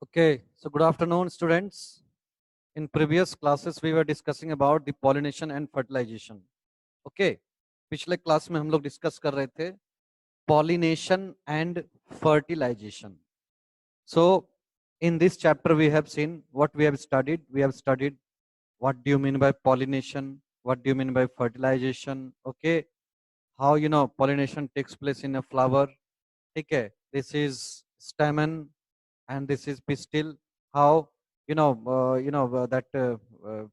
Okay, so good afternoon, students. In previous classes, we were discussing about the pollination and fertilization. Okay, पिछले class में हम लोग discuss कर रहे थे pollination and fertilization. So, in this chapter, we have seen what we have studied. We have studied what do you mean by pollination, what do you mean by fertilization. Okay, how pollination takes place in a flower. Okay, this is stamen and this is pistil. How that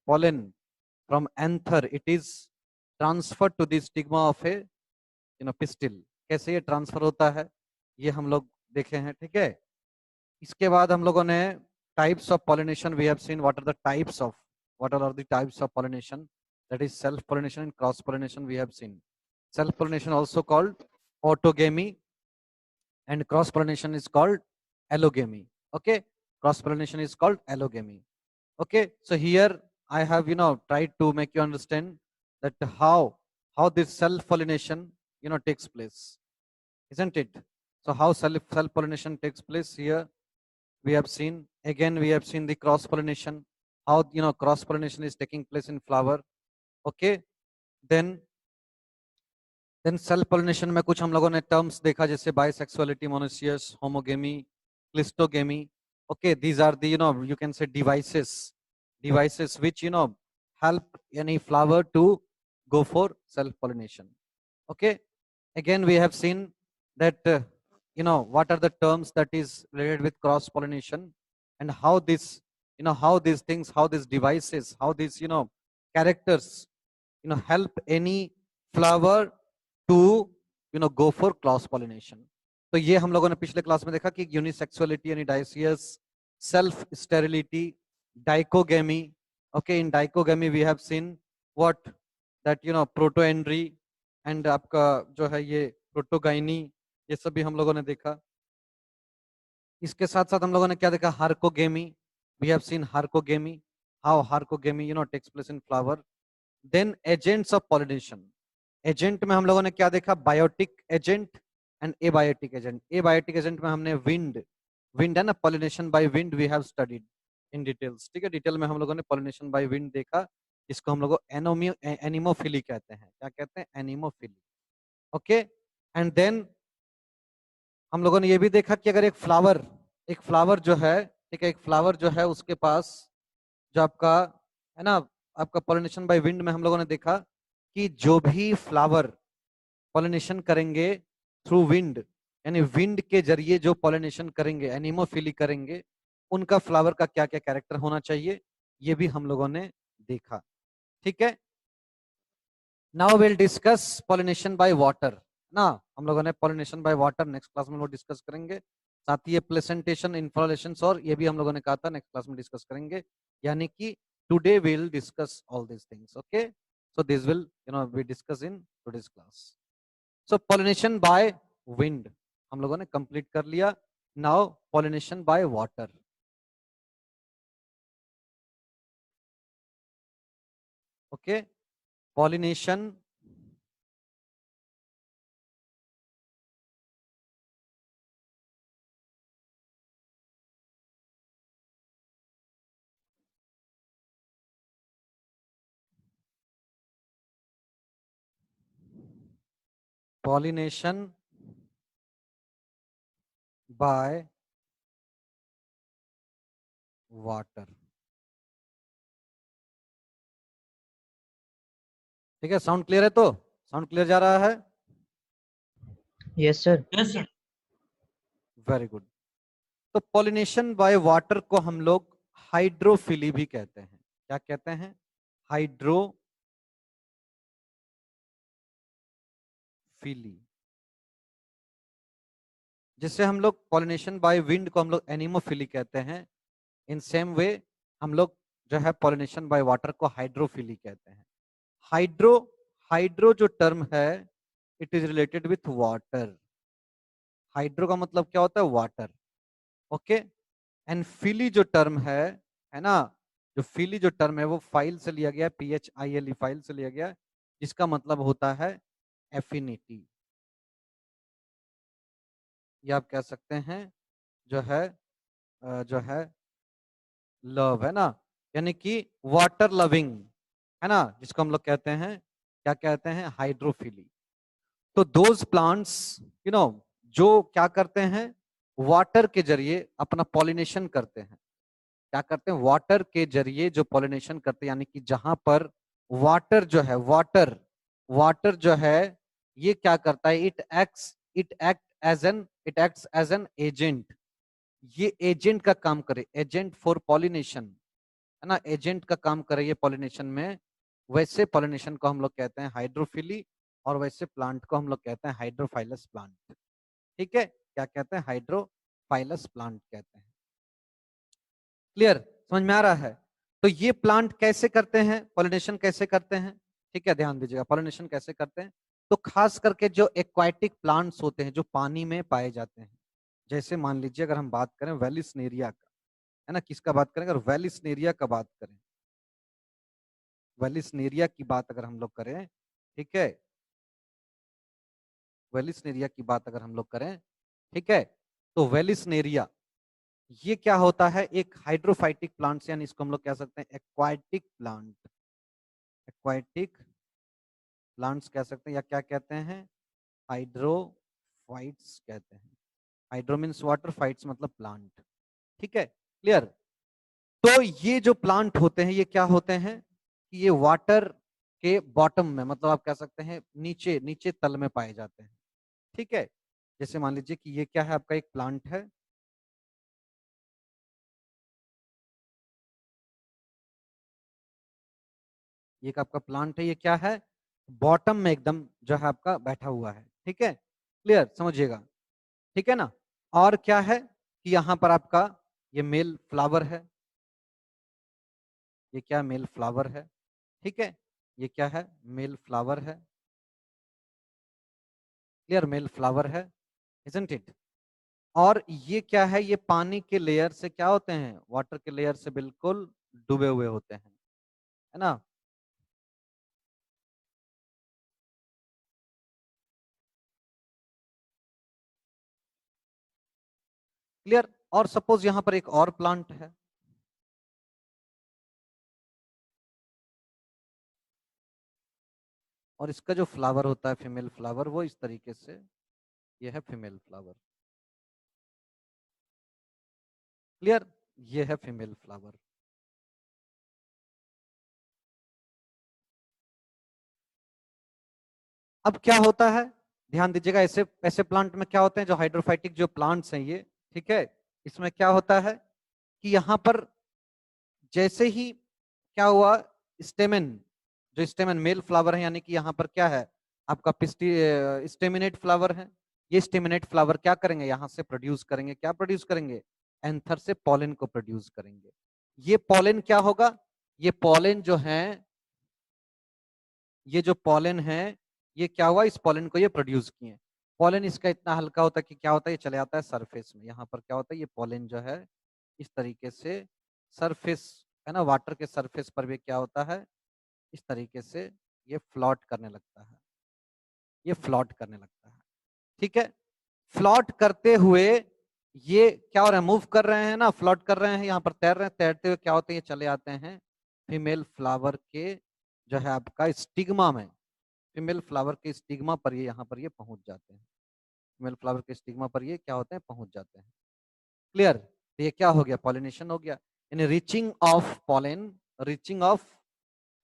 pollen from anther it is transferred to the stigma of a pistil. कैसे ये transfer होता है ये हम लोग देखे हैं. ठीक है, इसके बाद हम लोगों ने types of pollination we have seen. What are the types of pollination, that is self pollination and cross pollination. We have seen self pollination also called autogamy and cross pollination is called allogamy. Okay, cross pollination is called allogamy. Okay, so here I have tried to make you understand that how this self pollination takes place, isn't it? So how self pollination takes place here we have seen. Again we have seen the cross pollination, how cross pollination is taking place in flower. Okay, then self pollination में कुछ हम लोगों ने terms देखा जैसे bisexuality, monoecious, homogamy, cleistogamy. Okay, these are the you can say devices which help any flower to go for self pollination. Okay, again we have seen that what are the terms that is related with cross pollination and how this how these things, how these devices, how these characters help any flower to go for cross pollination. तो ये हम लोगों ने पिछले class में देखा कि unisexuality यानी dioecious, self sterility, dichogamy. Okay, in dichogamy we have seen what that protandry and आपका जो है ये प्रोटोगाइनी, ये सब भी हम लोगों ने देखा. इसके साथ साथ हम लोगों ने क्या देखा, herkogamy. We have seen herkogamy, how herkogamy takes place in flower. Then agents of pollination. Agent में हम लोगों ने क्या देखा, biotic agent and abiotic agent. Abiotic agent में हमने विंड है ना, pollination by wind we have studied in details. ठीक है, डिटेल में हम लोगों ने पॉलिनेशन बाय विंड देखा, इसको हम लोग एनिमोफिली कहते हैं. क्या कहते हैं, एनिमोफिली. ओके, एंड देन हम लोगों ने ये भी देखा कि अगर एक फ्लावर जो है, ठीक है, एक फ्लावर जो है उसके पास जो आपका है ना, आपका पॉलिनेशन बाय विंड में हम लोगों ने देखा कि जो भी फ्लावर पॉलिनेशन करेंगे थ्रू विंड, यानी विंड के जरिए जो पॉलिनेशन करेंगे, एनिमोफिली करेंगे, उनका फ्लावर का क्या क्या कैरेक्टर होना चाहिए, ये भी हम लोगों ने देखा. ठीक है, now will discuss pollination by water ना. हम लोगों ने pollination by water next class में वो डिस्कस करेंगे. साथ ही ये प्लेसेंटेशन, इन्फ्लोरेसेंस और ये भी हम लोगों ने कहा था नेक्स्ट क्लास में डिस्कस करेंगे. यानी कि today we will discuss all this things. Okay, so this will we discuss in today's class. So pollination by wind हम लोगों ने कंप्लीट कर लिया. now pollination by water. okay, pollination pollination by water. ठीक है, साउंड क्लियर है? तो sound clear जा रहा है? Yes sir. Yes sir. Very good. तो पॉलिनेशन बाय वाटर को हम लोग हाइड्रोफिली भी कहते हैं. क्या कहते हैं? हाइड्रोफिली. जिससे हम लोग पॉलिनेशन बाय विंड को हम लोग एनिमोफिली कहते हैं. इन सेम वे हम लोग जो है पॉलिनेशन बाय वाटर को हाइड्रोफिली कहते हैं. हाइड्रो जो टर्म है it is related with water. Hydro का मतलब क्या होता है? वाटर. ओके, एंड फिली जो टर्म है ना, जो फिली जो टर्म है वो फाइल से लिया गया, PHILE फाइल से लिया गया, जिसका मतलब होता है एफिनिटी. ये आप कह सकते हैं जो है जो है लव, है ना, यानी कि वाटर लविंग, है ना, जिसको हम लोग कहते हैं, क्या कहते हैं, हाइड्रोफिली। तो दोज प्लांट्स यू नो जो क्या करते हैं, वाटर के जरिए अपना पॉलिनेशन करते हैं। क्या करते हैं, वाटर के जरिए जो पॉलिनेशन करते हैं, यानी कि जहां पर वाटर जो है, वाटर जो है ये क्या करता है, it acts as an agent. ये एजेंट का काम करे, एजेंट फॉर पॉलिनेशन, है ना, एजेंट का काम करे ये पॉलिनेशन में। वैसे पॉलिनेशन को हम लोग कहते हैं हाइड्रोफिली, और वैसे प्लांट को हम लोग कहते हैं हाइड्रोफाइलस प्लांट। ठीक है, क्या कहते हैं, हाइड्रोफाइलस प्लांट कहते हैं। क्लियर, समझ में आ रहा है। तो ये प्लांट कैसे करते हैं, पॉलिनेशन कैसे करते हैं, ठीक है, ध्यान दीजिएगा, पॉलिनेशन कैसे करते हैं। तो खास करके जो एक्वाटिक प्लांट्स होते हैं, जो पानी में पाए जाते हैं, जैसे मान लीजिए अगर हम बात करें वेलिसनेरिया का, है ना, किसका बात करें, अगर वेलिसनेरिया का बात करें, वेलिसनेरिया की बात अगर हम लोग करें, ठीक है, वेलिसनेरिया की बात अगर हम लोग करें, ठीक है, तो वेलिसनेरिया ये क्या होता है, एक हाइड्रोफाइटिक प्लांट, यानी इसको हम लोग कह सकते हैं एक्वाटिक प्लांट, एक्वाटिक प्लांट्स कह सकते हैं, या क्या कहते हैं, हाइड्रोफाइट्स कहते हैं। हाइड्रो मीन्स वाटर, फाइट्स मतलब प्लांट। ठीक है, क्लियर। तो ये जो प्लांट होते हैं ये क्या होते हैं कि ये वाटर के बॉटम में, मतलब आप कह सकते हैं नीचे नीचे तल में पाए जाते हैं। ठीक है, जैसे मान लीजिए कि ये क्या है, आपका एक प्लांट है, ये एक आपका प्लांट है, ये क्या है, बॉटम में एकदम जो है आपका बैठा हुआ है। ठीक है, क्लियर, समझिएगा, ठीक है ना। और क्या है कि यहाँ पर आपका ये मेल फ्लावर है, ये क्या मेल फ्लावर है, ठीक है, ये क्या है, मेल फ्लावर है, क्लियर, मेल फ्लावर है, इजंट इट। और ये क्या है, ये पानी के लेयर से क्या होते हैं, वाटर के लेयर से बिल्कुल डूबे हुए होते हैं, है ना। क्लियर। और सपोज यहाँ पर एक और प्लांट है, और इसका जो फ्लावर होता है फीमेल फ्लावर, वो इस तरीके से, ये है फीमेल फ्लावर, क्लियर, ये है फीमेल फ्लावर। अब क्या होता है, ध्यान दीजिएगा, ऐसे ऐसे प्लांट में क्या होते हैं, जो हाइड्रोफाइटिक जो प्लांट्स हैं ये, ठीक है, इसमें क्या होता है कि यहाँ पर जैसे ही क्या हुआ, स्टेमेन, जो स्टेमेन मेल फ्लावर है, यानी कि यहाँ पर क्या है आपका पिस्टी, स्टेमिनेट फ्लावर है, ये स्टेमिनेट फ्लावर क्या करेंगे, यहाँ से प्रोड्यूस करेंगे, क्या प्रोड्यूस करेंगे, एंथर से पॉलन को प्रोड्यूस करेंगे। ये पॉलन क्या होगा, ये पॉलन जो है, ये जो पॉलन है, ये क्या हुआ, इस पॉलन को ये प्रोड्यूस किए। पॉलन इसका इतना हल्का होता है कि क्या होता है, ये चले आता है सरफेस में, यहाँ पर क्या होता है, ये पॉलन जो है इस तरीके से सरफेस, है ना, वाटर के सरफेस पर भी क्या होता है, इस तरीके से ये फ्लॉट करने लगता है, ये फ्लॉट करने लगता है। ठीक है, फ्लॉट करते हुए ये क्या हो रहा है, मूव कर रहे हैं ना, फ्लॉट कर रहे हैं, यहाँ पर तैर रहे हैं, तैरते हुए क्या होते हैं, ये चले आते हैं फीमेल फ्लावर के जो है आपका स्टिग्मा में, फीमेल फ्लावर के स्टिग्मा पर ये यहाँ पर ये पहुंच जाते हैं, फीमेल फ्लावर के स्टिग्मा पर ये क्या होते हैं, पहुंच जाते हैं। क्लियर, तो ये क्या हो गया, पॉलिनेशन हो गया, यानी reaching of pollen, reaching of,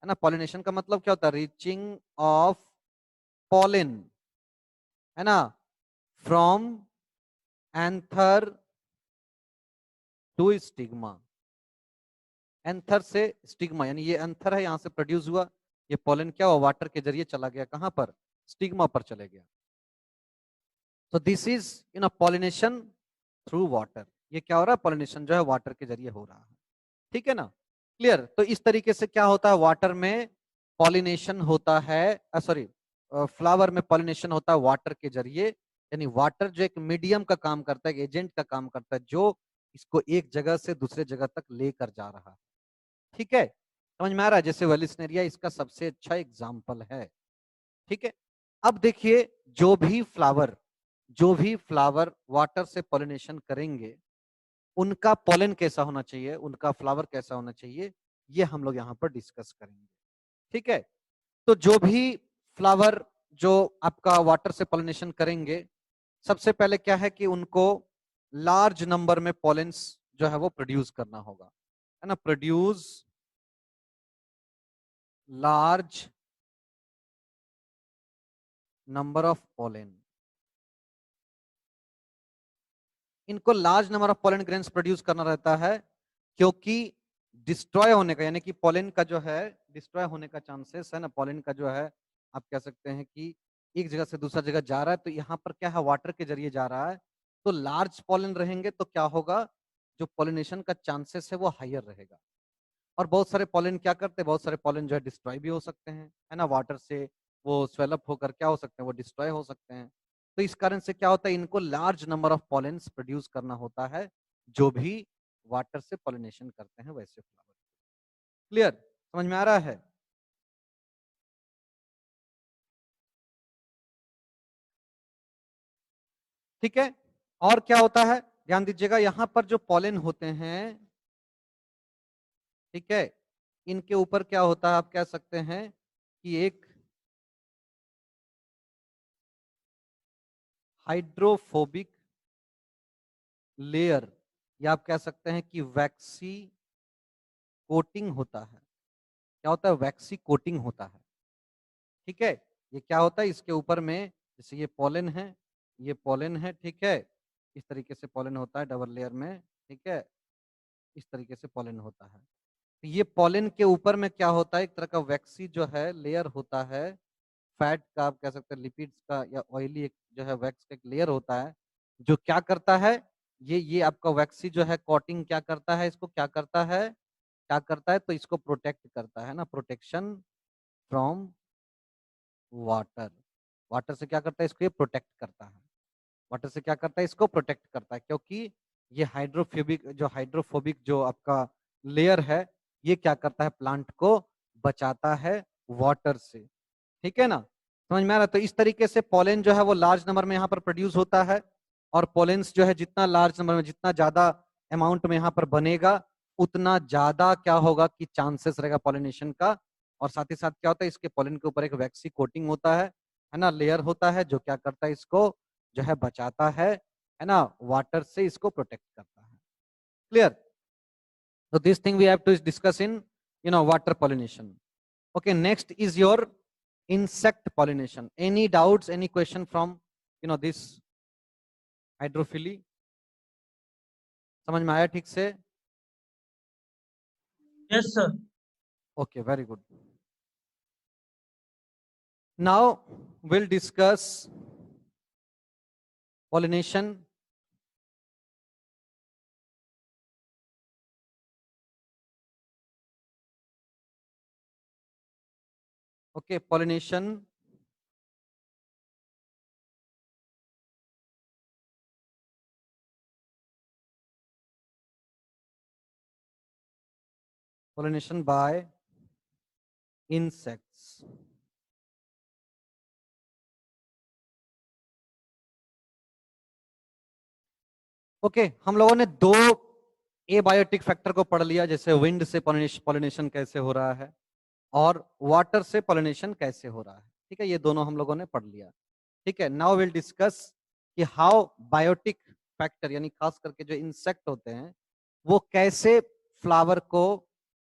है ना, पॉलिनेशन का मतलब क्या होता है, रीचिंग ऑफ पॉलन, है ना, from anther to stigma, anther से स्टिग्मा, यानी ये एंथर है, यहाँ से प्रोड्यूस हुआ, ये पॉलन क्या हुआ, वाटर के जरिए चला गया कहाँ पर, स्टिग्मा पर चले गया। तो this is pollination through water, ये क्या हो रहा है, पॉलिनेशन जो है वाटर के जरिए हो रहा है। ठीक है ना, क्लियर। तो इस तरीके से क्या होता है, वाटर में पॉलिनेशन होता है, सॉरी, फ्लावर में पॉलिनेशन होता है वाटर के जरिए, यानी वाटर जो एक मीडियम का काम करता है, एक एजेंट का काम करता है, जो इसको एक जगह से दूसरे जगह तक लेकर जा रहा है। ठीक है, समझ में आ रहा है, जैसे वेलिसनेरिया इसका सबसे अच्छा एग्जाम्पल है। ठीक है, अब देखिए, जो भी फ्लावर, जो भी फ्लावर वाटर से पॉलिनेशन करेंगे, उनका पोलन कैसा होना चाहिए, उनका फ्लावर कैसा होना चाहिए, ये हम लोग यहाँ पर डिस्कस करेंगे। ठीक है, तो जो भी फ्लावर जो आपका वाटर से पॉलिनेशन करेंगे, सबसे पहले क्या है कि उनको लार्ज नंबर में पॉलेंस जो है वो प्रोड्यूस करना होगा, है ना, produce large number of pollen. इनको large number of pollen grains produce करना रहता है, क्योंकि डिस्ट्रॉय होने का, यानी कि पोलन का जो है डिस्ट्रॉय होने का चांसेस है ना, पोलन का जो है आप कह सकते हैं कि एक जगह से दूसरा जगह जा रहा है, तो यहाँ पर क्या है, वाटर के जरिए जा रहा है, तो लार्ज पोलन रहेंगे तो क्या होगा, जो पोलिनेशन का चांसेस है वो हायर रहेगा। और बहुत सारे पोलन क्या करते हैं, बहुत सारे पोलन जो है डिस्ट्रॉय भी हो सकते हैं, है ना, वाटर से वो स्वेलअप होकर क्या हो सकते हैं, वो डिस्ट्रॉय हो सकते हैं। तो इस कारण से क्या होता है, इनको large number of pollens produce करना होता है, जो भी वाटर से पोलिनेशन करते हैं वैसे फ्लावर। क्लियर, समझ में आ रहा है? ठीक है, और क्या होता है, ध्यान दीजिएगा, यहां पर जो पोलन होते हैं, ठीक है, इनके ऊपर क्या होता है, आप कह सकते हैं कि एक हाइड्रोफोबिक लेयर, या आप कह सकते हैं कि वैक्सी कोटिंग होता है। क्या होता है, वैक्सी कोटिंग होता है। ठीक है, ये क्या होता है, इसके ऊपर में जैसे ये पोलन है, ये पोलन है, ठीक है, इस तरीके से पोलन होता है डबल लेयर में, ठीक है, इस तरीके से पोलन होता है। तो ये पोलन के ऊपर में क्या होता है, एक तरह का वैक्सी जो है लेयर होता है, फैट का आप कह सकते हैं, लिपिड्स का या ऑयली एक जो है वैक्स का एक लेयर होता है, जो क्या करता है, ये आपका वैक्सी जो है कोटिंग क्या करता है, इसको क्या करता है, क्या करता है, तो इसको प्रोटेक्ट करता है ना, प्रोटेक्शन फ्रॉम वाटर। वाटर से क्या करता है, इसको ये प्रोटेक्ट करता है, वाटर से क्या करता है, इसको प्रोटेक्ट करता है, क्योंकि ये हाइड्रोफोबिक जो आपका लेयर है, ये क्या करता है, प्लांट को बचाता है वाटर से। ठीक है ना, समझ में आ रहा है? तो इस तरीके से पोलन जो है वो लार्ज नंबर में यहाँ पर प्रोड्यूस होता है, और पोलेंस जो है जितना लार्ज नंबर में, जितना ज्यादा अमाउंट में यहाँ पर बनेगा, उतना ज्यादा क्या होगा कि चांसेस रहेगा पॉलिनेशन का। और साथ ही साथ क्या होता है, इसके पोलन के ऊपर एक वैक्सी कोटिंग होता है ना, लेयर होता है, जो क्या करता है, इसको जो है बचाता है ना, वाटर से इसको प्रोटेक्ट करता है। Clear? So this thing we have to discuss in, water pollination. Okay, next is your insect pollination. Any doubts, any question from, this hydrophily? समझ में आया ठीक से? Yes, sir. Okay, very good. Now we'll discuss pollination. Okay, pollination. Pollination by insects. Okay, हम लोगों ने दो abiotic factor को पढ़ लिया, जैसे विंड से पॉलिनेशन कैसे हो रहा है और वाटर से पॉलिनेशन कैसे हो रहा है। ठीक है, ये दोनों हम लोगों ने पढ़ लिया। ठीक है, नाउ विल डिस्कस कि हाउ बायोटिक फैक्टर, यानी खास करके जो इंसेक्ट होते हैं, वो कैसे फ्लावर को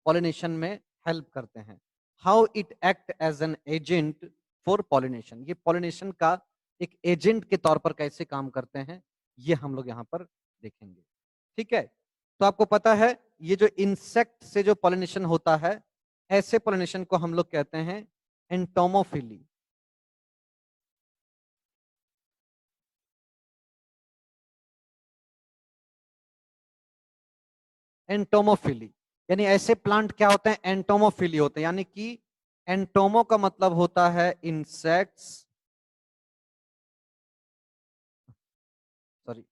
पॉलिनेशन में हेल्प करते हैं। How it act as an agent for pollination, ये पॉलिनेशन का एक एजेंट के तौर पर कैसे काम करते हैं, ये हम लोग यहाँ पर देखेंगे। ठीक है, तो आपको पता है ये जो इंसेक्ट से जो पॉलिनेशन होता है, ऐसे पॉलिनेशन को हम लोग कहते हैं एंटोमोफिली। एंटोमोफिली यानी ऐसे प्लांट क्या होते हैं, एंटोमोफिली होते हैं, यानी कि एंटोमो का मतलब होता है इंसेक्ट्स, सॉरी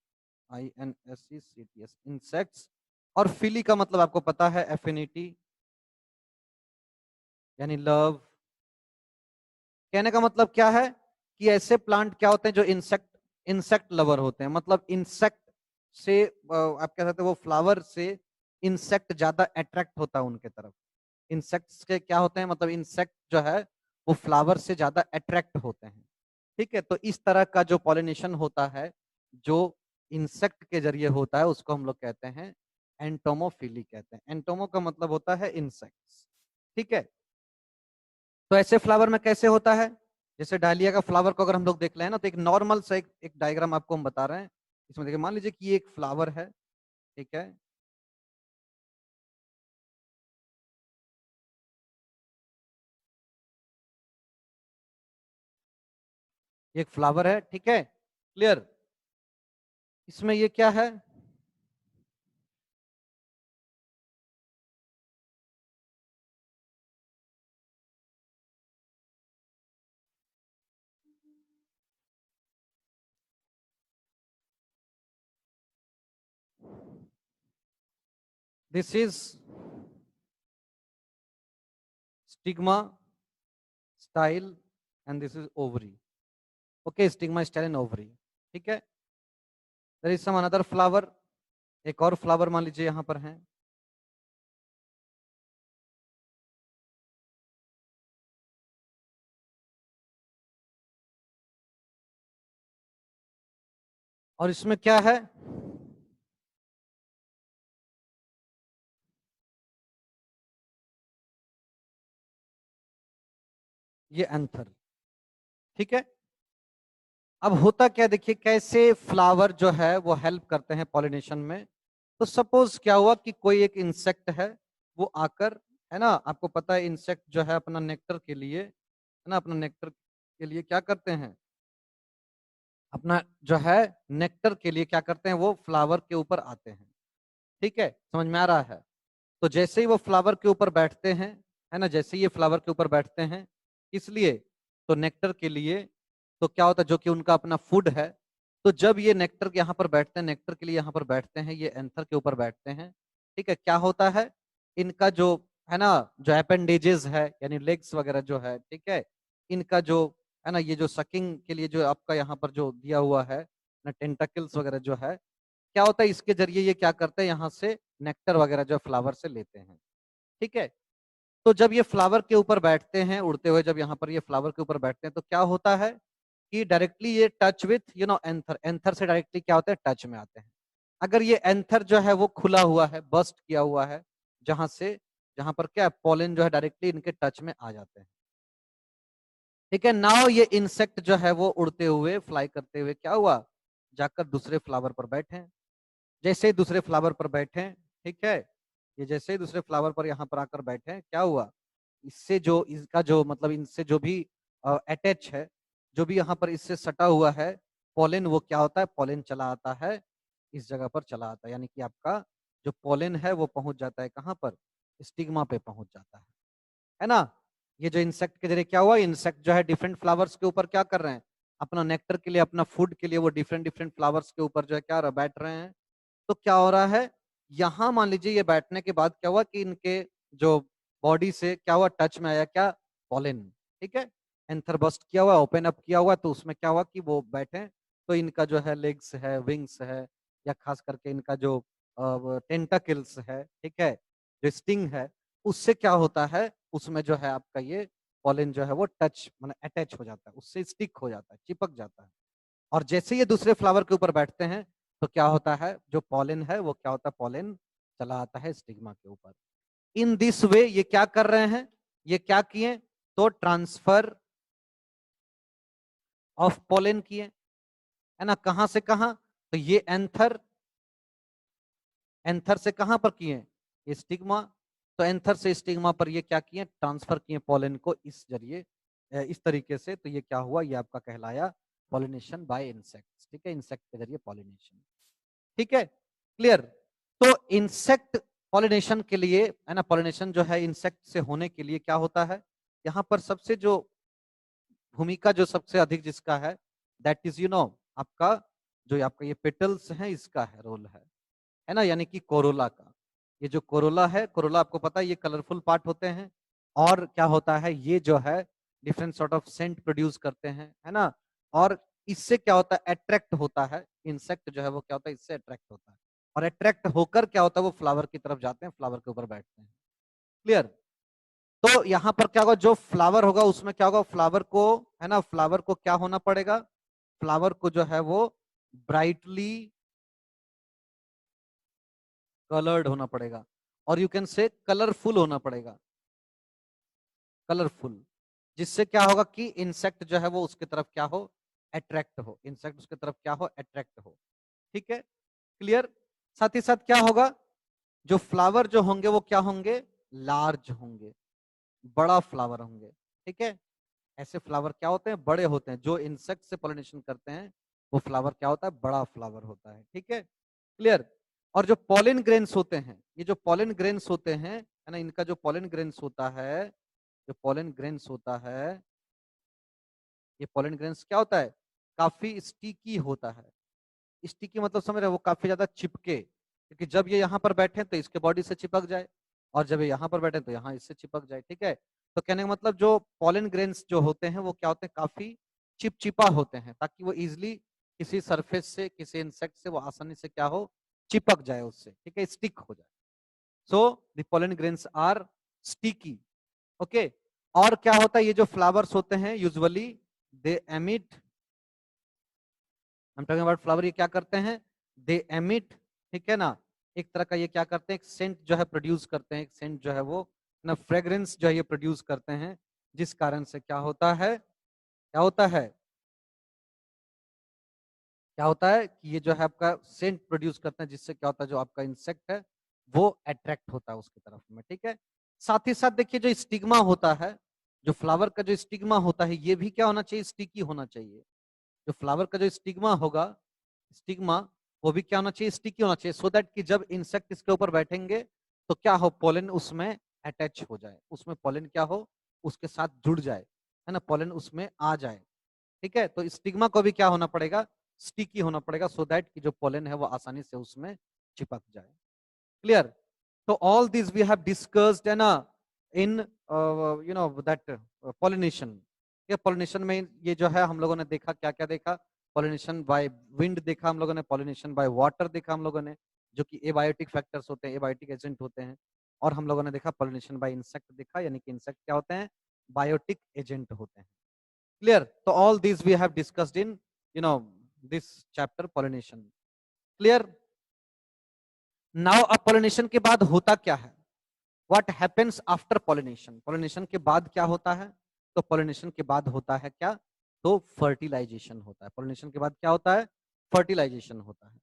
INSECTS, इंसेक्ट्स, और फिली का मतलब आपको पता है एफिनिटी, यानी लव। कहने का मतलब क्या है कि ऐसे प्लांट क्या होते हैं जो इंसेक्ट इंसेक्ट लवर होते हैं, मतलब इंसेक्ट से आप कह सकते हैं वो फ्लावर से इंसेक्ट ज्यादा अट्रैक्ट होता है उनके तरफ। इंसेक्ट्स के क्या होते हैं, मतलब इंसेक्ट जो है वो फ्लावर से ज्यादा अट्रैक्ट होते हैं। ठीक है, तो इस तरह का जो पॉलिनेशन होता है जो इंसेक्ट के जरिए होता है उसको हम लोग कहते हैं एंटोमोफिली कहते हैं। एंटोमो का मतलब होता है इंसेक्ट्स। ठीक है, तो ऐसे फ्लावर में कैसे होता है, जैसे डालिया का फ्लावर को अगर हम लोग देख लें ना, तो एक नॉर्मल सा एक डायग्राम आपको हम बता रहे हैं। इसमें देखिए, मान लीजिए कि ये एक फ्लावर है। ठीक है, ये एक फ्लावर है। ठीक है, क्लियर। इसमें ये क्या है, this is stigma style and this is ovary. Okay, stigma style and ovary. ठीक है, there is some another flower, एक और फ्लावर मान लीजिए यहाँ पर है। और इसमें क्या है, ये एंथर। ठीक है, अब होता क्या, देखिए कैसे फ्लावर जो है वो हेल्प करते हैं पॉलिनेशन में। तो सपोज क्या हुआ कि कोई एक इंसेक्ट है, वो आकर, है ना, आपको पता है इंसेक्ट जो है अपना नेक्टर के लिए, है ना, अपना नेक्टर के लिए क्या करते हैं, अपना जो है नेक्टर के लिए क्या करते हैं, वो फ्लावर के ऊपर आते हैं। ठीक है, समझ में आ रहा है। तो जैसे ही वो फ्लावर के ऊपर बैठते हैं, है ना, जैसे ही ये फ्लावर के ऊपर बैठते हैं, इसलिए तो नेक्टर के लिए, तो क्या होता है, जो कि उनका अपना फूड है। तो जब ये नेक्टर यहाँ पर बैठते हैं, नेक्टर के लिए यहाँ पर बैठते हैं, ये एंथर के ऊपर बैठते हैं। ठीक है, क्या होता है, इनका जो, है ना, जो अपेंडेजेस है यानी लेग्स वगैरह जो है, ठीक है, इनका जो, है ना, ये जो सकिंग के लिए जो आपका यहाँ पर जो दिया हुआ है ना, टेंटाकल्स वगैरह जो है, क्या होता है, इसके जरिए ये क्या करते हैं, यहाँ से नेक्टर वगैरह जो फ्लावर से लेते हैं। ठीक है, तो जब ये फ्लावर के ऊपर बैठते हैं उड़ते हुए, जब यहाँ पर ये फ्लावर के ऊपर बैठते हैं, तो क्या होता है कि डायरेक्टली ये टच विथ एंथर, एंथर से डायरेक्टली क्या होता है, टच में आते हैं। अगर ये एंथर जो है वो खुला हुआ है, बस्ट किया हुआ है, जहां से, जहां पर क्या पोलन जो है डायरेक्टली इनके टच में आ जाते हैं। ठीक है, नाउ ये इंसेक्ट जो है वो उड़ते हुए, फ्लाई करते हुए क्या हुआ, जाकर दूसरे फ्लावर पर बैठे। जैसे ही दूसरे फ्लावर पर बैठे, ठीक है, ये जैसे ही दूसरे फ्लावर पर यहाँ पर आकर बैठे, क्या हुआ, इससे जो, इसका जो मतलब इनसे जो भी अटैच है, जो भी यहाँ पर इससे सटा हुआ है पोलन, वो क्या होता है, पोलन चला आता है, इस जगह पर चला आता है, यानी कि आपका जो पोलन है वो पहुंच जाता है कहाँ पर, स्टिग्मा पे पहुंच जाता है ना। ये जो इंसेक्ट के जरिए क्या हुआ, इंसेक्ट जो है डिफरेंट फ्लावर्स के ऊपर क्या कर रहे हैं, अपना नेक्टर के लिए, अपना फूड के लिए वो डिफरेंट डिफरेंट फ्लावर्स के ऊपर जो है क्या बैठ रहे हैं। तो क्या हो रहा है, यहाँ मान लीजिए ये बैठने के बाद क्या हुआ कि इनके जो बॉडी से क्या हुआ, टच में आया क्या, पॉलन। ठीक है, एंथर बस्ट किया हुआ, ओपन अप किया हुआ, तो उसमें क्या हुआ कि वो बैठे, तो इनका जो है लेग्स है, विंग्स है, या खास करके इनका जो टेंटाकल्स है, ठीक है, जो स्टिंग है, उससे क्या होता है, उसमें जो है आपका ये पॉलन जो है वो टच मतलब अटैच हो जाता है, उससे स्टिक हो जाता है, चिपक जाता है। और जैसे ये दूसरे फ्लावर के ऊपर बैठते हैं, तो क्या होता है, जो पॉलन है वो क्या होता है, पॉलन चला आता है स्टिग्मा के ऊपर। इन दिस वे ये क्या कर रहे हैं, ये क्या किए, तो ट्रांसफर ऑफ पॉलन किए, है ना, कहां से कहां, तो ये एंथर, एंथर से कहां पर किए, ये स्टिग्मा, तो एंथर से स्टिग्मा पर ये क्या किए, ट्रांसफर किए पॉलन को इस जरिए, इस तरीके से, तो ये क्या हुआ, ये आपका कहलाया पॉलिनेशन बाय इंसेक्ट्स। ठीक है, इंसेक्ट के जरिए पॉलिनेशन। ठीक है, क्लियर। तो इंसेक्ट पॉलिनेशन के लिए, है ना, पॉलिनेशन जो है इंसेक्ट से होने के लिए क्या होता है, यहाँ पर सबसे जो भूमिका जो सबसे अधिक जिसका दैट इज आपका, जो आपका ये पेटल्स है, इसका है रोल है ना, यानी कि कोरोला का। ये जो कोरोला है, कोरोला आपको पता है ये कलरफुल पार्ट होते हैं, और क्या होता है, ये जो है different sort of scent produce करते हैं, है ना, और इससे क्या होता है, अट्रैक्ट होता है इंसेक्ट जो है वो क्या होता है, इससे अट्रैक्ट होता है, और अट्रैक्ट होकर क्या होता है, वो फ्लावर की तरफ जाते हैं, फ्लावर के ऊपर बैठते हैं। क्लियर? तो यहाँ पर क्या होगा, जो फ्लावर होगा उसमें क्या होगा, फ्लावर को, है ना, फ्लावर को क्या होना पड़ेगा, फ्लावर को जो है वो ब्राइटली कलर्ड होना पड़ेगा, और यू कैन से कलरफुल होना पड़ेगा, कलरफुल, जिससे क्या होगा कि इंसेक्ट जो है वो उसके तरफ क्या हो, अट्रैक्ट हो, इंसेक्ट उसके तरफ क्या हो, अट्रैक्ट हो। ठीक है, क्लियर? साथ ही साथ क्या होगा, जो फ्लावर जो होंगे वो क्या होंगे, लार्ज होंगे, बड़ा फ्लावर होंगे। ठीक है, ऐसे फ्लावर क्या होते हैं, बड़े होते हैं, जो इंसेक्ट से पॉलिनेशन करते हैं वो फ्लावर क्या होता है, बड़ा फ्लावर होता है। ठीक है, क्लियर? और जो पॉलिन ग्रेन्स होते हैं, ये जो पॉलिन ग्रेन्स होते हैं, है ना, इनका जो पॉलिन ग्रेन्स होता है, जो पॉलिन ग्रेन्स होता है, ये पॉलिन ग्रेन्स क्या होता है, काफी स्टिकी होता है। स्टिकी मतलब समझ रहे हो, वो काफी ज्यादा चिपके, क्योंकि जब ये यहाँ पर बैठे तो इसके बॉडी से चिपक जाए, और जब ये यहाँ पर बैठे तो यहाँ इससे चिपक जाए। ठीक है, तो कहने का मतलब जो पॉलिन ग्रेन्स जो होते हैं वो क्या होते हैं, काफी चिपचिपा होते हैं, ताकि वो इजिली किसी सरफेस से, किसी इंसेक्ट से वो आसानी से क्या हो, चिपक जाए उससे। ठीक है, स्टिक हो जाए। So the pollen grains are sticky. Okay, और क्या होता है, ये जो फ्लावर्स होते हैं यूजुअली दे एमिट, हम टॉकिंग अबाउट फ्लावर, ये क्या करते हैं, दे एमिट, ठीक है ना, एक तरह का ये क्या करते हैं, एक सेंट जो है प्रोड्यूस करते हैं, एक सेंट जो है वो ना, फ्रेग्रेंस जो है ये प्रोड्यूस करते हैं, जिस कारण से क्या होता है, क्या होता है, क्या होता है कि ये जो है आपका सेंट प्रोड्यूस करते हैं, जिससे क्या होता है, जो आपका इंसेक्ट है वो अट्रैक्ट होता है उसकी तरफ में। ठीक है, साथ ही साथ देखिए जो स्टिग्मा होता है, जो फ्लावर का जो स्टिग्मा होता है, ये भी क्या होना चाहिए, स्टिकी होना चाहिए। जो फ्लावर का जो स्टिग्मा होगा, स्टिग्मा, वो भी क्या होना चाहिए, स्टिकी होना चाहिए, सो दैट कि जब इंसेक्ट इसके ऊपर बैठेंगे तो क्या हो, पोलन उसमें अटैच हो जाए, उसमें पोलन क्या हो, उसके साथ जुड़ जाए, है ना, पोलन उसमें आ जाए। ठीक है, तो स्टिग्मा को भी क्या होना पड़ेगा, स्टिकी होना पड़ेगा, सो दैट कि जो पोलन है वो आसानी से उसमें चिपक जाए। क्लियर? तो all this we have discussed है ना, इन दैट पॉलिनेशन। ये पॉलिनेशन में ये जो है हम लोगों ने देखा, क्या क्या देखा, पॉलिनेशन बाय विंड देखा हम लोगों ने, पॉलिनेशन बाय वाटर देखा हम लोगों ने, जो कि एबायोटिक फैक्टर्स होते हैं, एबायोटिक एजेंट होते हैं, और हम लोगों ने देखा पॉलिनेशन बाय इंसेक्ट देखा, यानी कि इंसेक्ट क्या होते हैं, बायोटिक एजेंट होते हैं। क्लियर? तो all this we have discussed in you know this chapter pollination. Clear? Now अब पॉलिनेशन के बाद होता क्या है, what happens after pollination, pollination के बाद क्या होता है, तो पॉलिनेशन के बाद होता है क्या, तो फर्टिलाइजेशन होता है। पॉलिनेशन के बाद क्या होता है, फर्टिलाइजेशन होता है।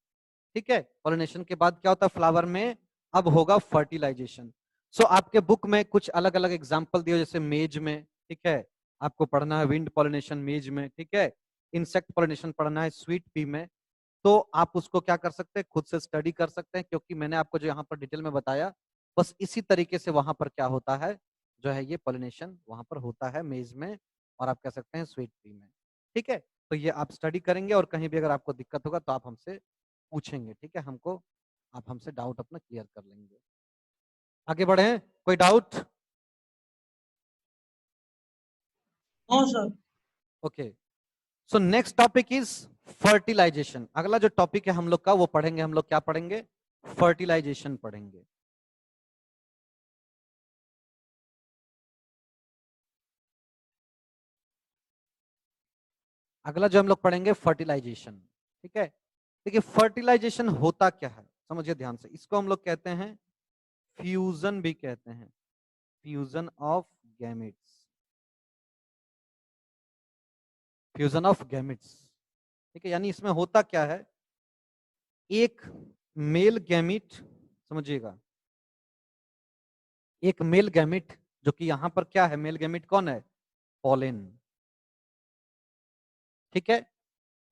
ठीक है, पॉलिनेशन के बाद क्या होता है, फ्लावर में अब होगा फर्टिलाइजेशन। सो आपके बुक में कुछ अलग अलग एग्जांपल दिए, जैसे मेज में, ठीक है, आपको पढ़ना है विंड पॉलिनेशन मेज में, ठीक है, इंसेक्ट पॉलिनेशन पढ़ना है स्वीट पी में, तो आप उसको क्या कर सकते हैं, खुद से स्टडी कर सकते हैं, क्योंकि मैंने आपको जो यहाँ पर डिटेल में बताया, बस इसी तरीके से वहां पर क्या होता है, जो है ये पॉलिनेशन वहां पर होता है मेज में, और आप कह सकते हैं स्वीट पी में। ठीक है, तो ये आप स्टडी करेंगे, और कहीं भी अगर आपको दिक्कत होगा तो आप हमसे पूछेंगे। ठीक है, हमको, आप हमसे डाउट अपना क्लियर कर लेंगे। आगे बढ़े, कोई डाउट? हाँ sir. Okay, so next topic is fertilization. अगला जो टॉपिक है हम लोग का, वो पढ़ेंगे हम लोग, क्या पढ़ेंगे, फर्टिलाइजेशन पढ़ेंगे। अगला जो हम लोग पढ़ेंगे फर्टिलाइजेशन। ठीक है, देखिए फर्टिलाइजेशन होता क्या है, समझिए ध्यान से, इसको हम लोग कहते हैं फ्यूजन भी कहते हैं, fusion of gametes, fusion of gametes. ठीक है, यानी इसमें होता क्या है, एक मेल गैमिट, समझिएगा, एक मेल गैमिट, जो कि यहां पर क्या है, मेल गैमिट कौन है, पॉलन। ठीक है,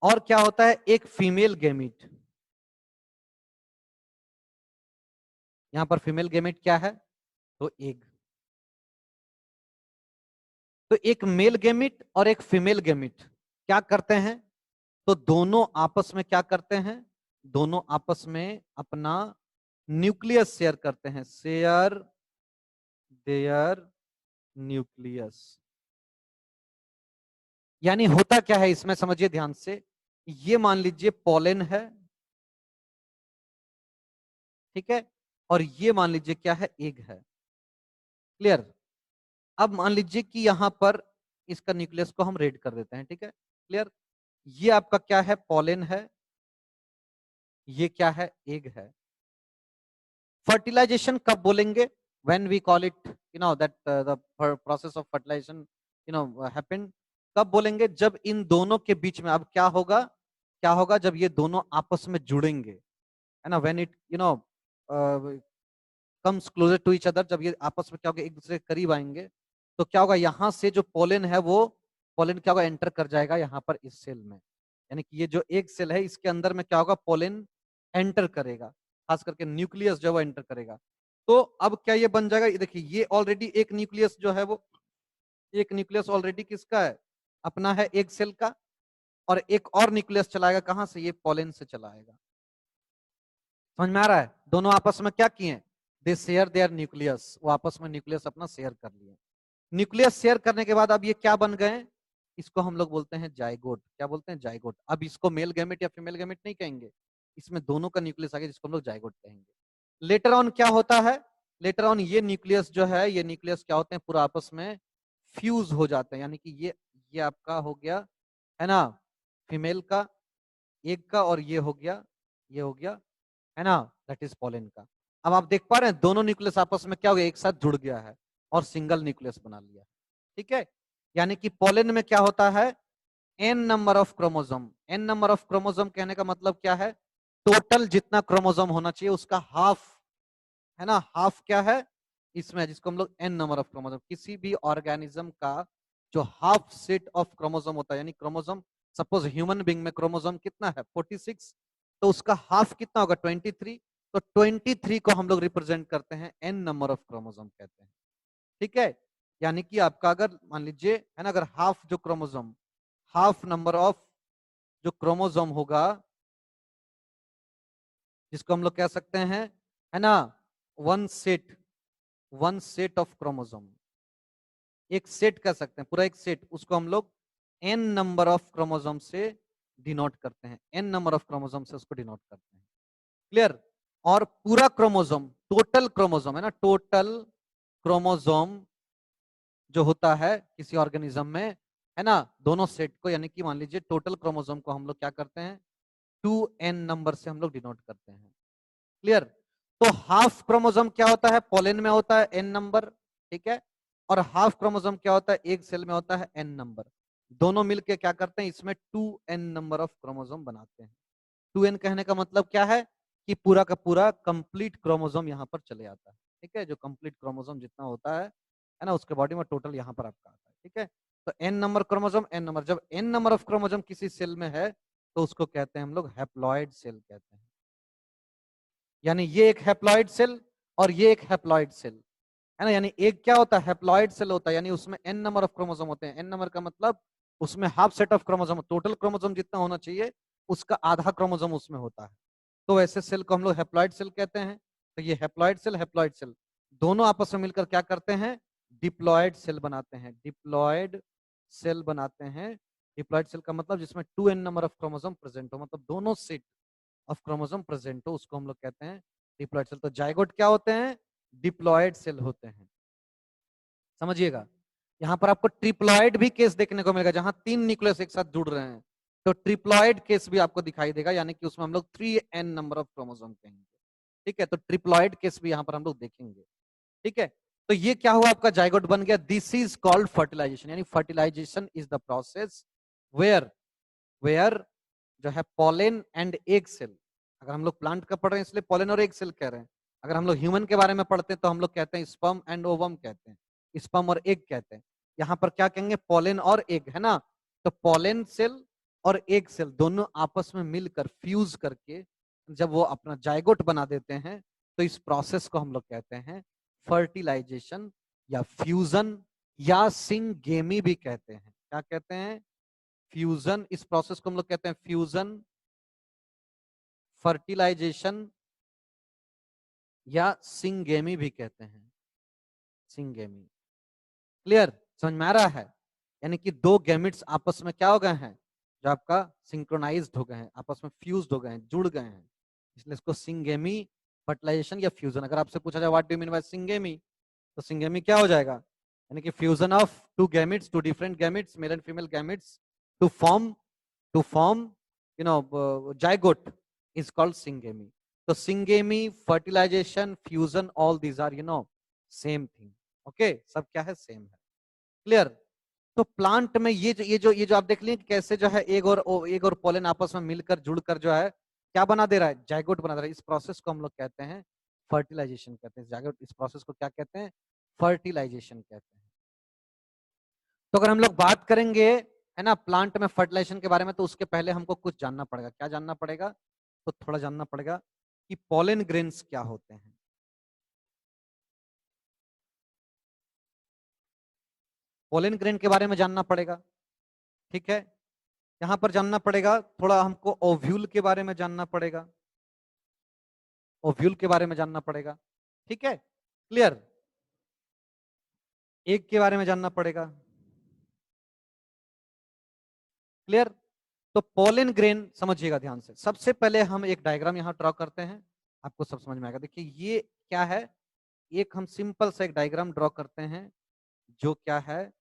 और क्या होता है, एक फीमेल गैमिट, यहां पर फीमेल गैमिट क्या है, तो एग। तो एक मेल गैमिट और एक फीमेल गैमिट क्या करते हैं, तो दोनों आपस में क्या करते हैं, दोनों आपस में अपना न्यूक्लियस शेयर करते हैं, शेयर देयर न्यूक्लियस। यानी होता क्या है इसमें, समझिए ध्यान से, ये मान लीजिए पोलन है, ठीक है, और ये मान लीजिए क्या है, एग है। क्लियर? अब मान लीजिए कि यहां पर इसका न्यूक्लियस को हम रेड कर देते हैं, ठीक है। क्लियर? ये आपका क्या है, पोलन है, ये क्या है, एग है। फर्टिलाइजेशन कब बोलेंगे? When we call it that the process of fertilization happened. कब बोलेंगे? जब इन दोनों के बीच में अब क्या होगा, क्या होगा जब ये दोनों आपस में जुड़ेंगे, है ना, when it comes closer to each other, जब ये आपस में क्या होगा, एक दूसरे के करीब आएंगे, तो क्या होगा, यहाँ से जो पोलन है वो पोलन क्या होगा, एंटर कर जाएगा यहाँ पर इस सेल में। यानी कि ये जो एक सेल है इसके अंदर में क्या होगा, पोलन एंटर करेगा, खास करके न्यूक्लियस जो है वो एंटर करेगा। तो अब क्या ये बन जाएगा, ये देखिए ये ऑलरेडी एक न्यूक्लियस जो है वो, एक न्यूक्लियस ऑलरेडी किसका है, अपना है, एक सेल का, और एक और न्यूक्लियस चलाएगा कहां से, ये पोलन से चलाएगा। समझ में आ रहा है? दोनों आपस में क्या किए, दे शेयर देयर न्यूक्लियस, वो आपस में न्यूक्लियस अपना शेयर कर लिए। न्यूक्लियस शेयर करने के बाद अब ये क्या बन गए, इसको हम लोग बोलते हैं जाइगोट। क्या बोलते हैं, जाइगोट। अब इसको मेल गैमेट या फीमेल गैमेट नहीं कहेंगे, इसमें दोनों का न्यूक्लियस आ गया, जिसको हम लोग जाइगोट कहेंगे। लेटर ऑन क्या होता है, लेटर ऑन ये न्यूक्लियस जो है, ये न्यूक्लियस क्या होते हैं, पूरा आपस में फ्यूज हो जाते हैं। यानी कि ये आपका हो गया, है ना, फीमेल का, एक का, और ये हो गया, ये हो गया, है ना, दैट इज पोलन का। अब आप देख पा रहे हैं दोनों न्यूक्लियस आपस में क्या हो गया, एक साथ जुड़ गया है और सिंगल न्यूक्लियस बना लिया। ठीक है, यानी कि पोलन में क्या होता है, N number of chromosome. N number of chromosome कहने का मतलब क्या है, टोटल जितना क्रोमोसोम होना चाहिए उसका हाफ, है ना, हाफ क्या है इसमें, जिसको हम लोग एन नंबर ऑफ क्रोमोसोम। किसी भी ऑर्गेनिज्म का जो हाफ सेट ऑफ क्रोमोसोम होता है, यानी क्रोमोसोम, सपोज ह्यूमन बीइंग में क्रोमोसोम कितना है 46, तो उसका हाफ कितना होगा 23। तो 23 को हम लोग रिप्रेजेंट करते हैं एन नंबर ऑफ क्रोमोसोम कहते हैं। ठीक है, यानी कि आपका अगर मान लीजिए, है ना, अगर हाफ जो क्रोमोसोम, हाफ नंबर ऑफ जो क्रोमोसोम होगा, जिसको हम लोग कह सकते हैं, है ना, one set, one set of chromosome, एक सेट कह सकते हैं, पूरा एक सेट, उसको हम लोग एन नंबर ऑफ क्रोमोसोम से डिनोट करते हैं, एन नंबर ऑफ क्रोमोसोम से उसको डिनोट करते हैं। क्लियर? और पूरा क्रोमोसोम, टोटल क्रोमोसोम, है ना, टोटल क्रोमोसोम जो होता है किसी ऑर्गेनिज्म में, है ना, दोनों सेट को, यानी कि मान लीजिए टोटल क्रोमोसोम को हम लोग क्या करते हैं, 2n नंबर से हम लोग डिनोट करते हैं। क्लियर? तो हाफ क्रोमोसोम क्या होता है, पोलन में होता है n नंबर, ठीक है, और हाफ क्रोमोसोम क्या होता है, एक सेल में होता है n नंबर। दोनों मिलके क्या करते हैं, इसमें 2n नंबर ऑफ क्रोमोसोम बनाते हैं। 2n कहने का मतलब क्या है, कि पूरा का पूरा कंप्लीट क्रोमोसोम यहाँ पर चले आता है। ठीक है, जो कंप्लीट क्रोमोसोम जितना होता है ना, उसके बॉडी में टोटल यहाँ पर आपका आता है। ठीक है, तो n number chromosome, n number, जब n नंबर ऑफ क्रोमोसोम किसी सेल में है तो उसको कहते हैं हम लोग हैप्लॉइड सेल कहते हैं। यानी ये एक हैप्लॉइड सेल और ये एक हैप्लॉइड सेल, है ना, यानी एक क्या होता है, हैप्लॉइड सेल होता है, यानी उसमें n नंबर ऑफ क्रोमोसोम होते हैं। n नंबर का मतलब उसमें half set of chromosome, total chromosome जितना होना चाहिए उसका आधा क्रोमोसोम उसमें होता है। तो ऐसे सेल को हम लोग हैप्लॉइड सेल कहते हैं। तो ये हैप्लॉइड सेल दोनों आपस में मिलकर क्या करते हैं, डिप्लॉयड सेल बनाते हैं, डिप्लॉयड सेल बनाते हैं। डिप्लॉयड सेल का मतलब जिसमें 2n number of chromosome present हो, मतलब दोनों सेट ऑफ क्रोमोसोम प्रेजेंट हो, उसको हम लोग कहते हैं डिप्लॉयड सेल। तो जाइगोट क्या होते हैं, डिप्लॉयड सेल होते हैं। समझिएगा, यहाँ पर आपको ट्रिप्लॉयड भी केस देखने को मिलेगा, जहां 3 न्यूक्लियस एक साथ जुड़ रहे हैं, तो ट्रिप्लॉयड केस भी आपको दिखाई देगा, यानी कि उसमें हम लोग 3n नंबर ऑफ क्रोमोसोम कहेंगे। ठीक है, तो ट्रिप्लॉयड केस भी यहाँ पर हम लोग देखेंगे। ठीक है, तो ये क्या हुआ, आपका जाइगोट बन गया। दिस इज कॉल्ड फर्टिलाइजेशन, यानी fertilization is the process where where जो है पोलन एंड एग सेल, अगर हम लोग प्लांट का पढ़ रहे हैं इसलिए पोलन और एग सेल कह रहे हैं, अगर हम लोग ह्यूमन के बारे में पढ़ते हैं तो हम लोग कहते हैं स्पर्म एंड ओवम कहते हैं, स्पर्म और एग कहते हैं। यहाँ पर क्या कहेंगे, पोलन और एग, है ना, तो पोलन सेल और एग सेल दोनों आपस में मिलकर फ्यूज करके जब वो अपना जाइगोट बना देते हैं, तो इस प्रोसेस को हम लोग कहते हैं फर्टिलाइजेशन या फ्यूजन या सिंगेमी भी कहते हैं। क्या कहते हैं, फ्यूजन, इस प्रोसेस को हम लोग कहते हैं फ्यूजन, फर्टिलाइजेशन या सिंगेमी भी कहते हैं, सिंगेमी। क्लियर? समझ में आ रहा है? यानी कि दो गैमिट्स आपस में क्या हो गए हैं, जो आपका सिंक्रोनाइज्ड हो गए हैं, आपस में फ्यूज्ड हो गए हैं, जुड़ गए हैं, इसलिए इसको सिंगेमी फर्टिलाइजेशन या फ्यूजन। अगर आपसे पूछा जाए what do you mean by syngamy, तो सिंगेमी क्या हो जाएगा, यानी कि fusion of two gametes, two different gametes, male and female gametes to form zygote is called syngamy. तो syngamy, fertilisation, fusion, all these are same thing. Okay, सब क्या है, सेम है। क्लियर। तो प्लांट में ये जो आप देख लिए कैसे जो है एग और पोलन आपस में मिलकर जुड़कर जो है क्या बना दे रहा है, जाइगोट बना दे रहा है। इस प्रोसेस को हम लोग कहते हैं फर्टिलाइजेशन कहते हैं। जाइगोट, इस प्रोसेस को क्या कहते हैं, फर्टिलाइजेशन कहते हैं। तो अगर हम लोग बात करेंगे है ना प्लांट में फर्टिलाइजेशन के बारे में, तो उसके पहले हमको कुछ जानना पड़ेगा। क्या जानना पड़ेगा, तो थोड़ा जानना पड़ेगा कि पोलन ग्रेन्स क्या होते हैं। पोलन ग्रेन के बारे में जानना पड़ेगा, ठीक है। यहां पर जानना पड़ेगा थोड़ा हमको, ओव्यूल के बारे में जानना पड़ेगा, ओव्यूल के बारे में जानना पड़ेगा, ठीक है। क्लियर। एग के बारे में जानना पड़ेगा, क्लियर। तो पोलन ग्रेन समझिएगा ध्यान से। सबसे पहले हम एक डायग्राम यहां ड्रॉ करते हैं, आपको सब समझ में आएगा। देखिए ये क्या है, एक हम सिंपल सा एक डायग्राम ड्रॉ करते हैं, जो क्या है,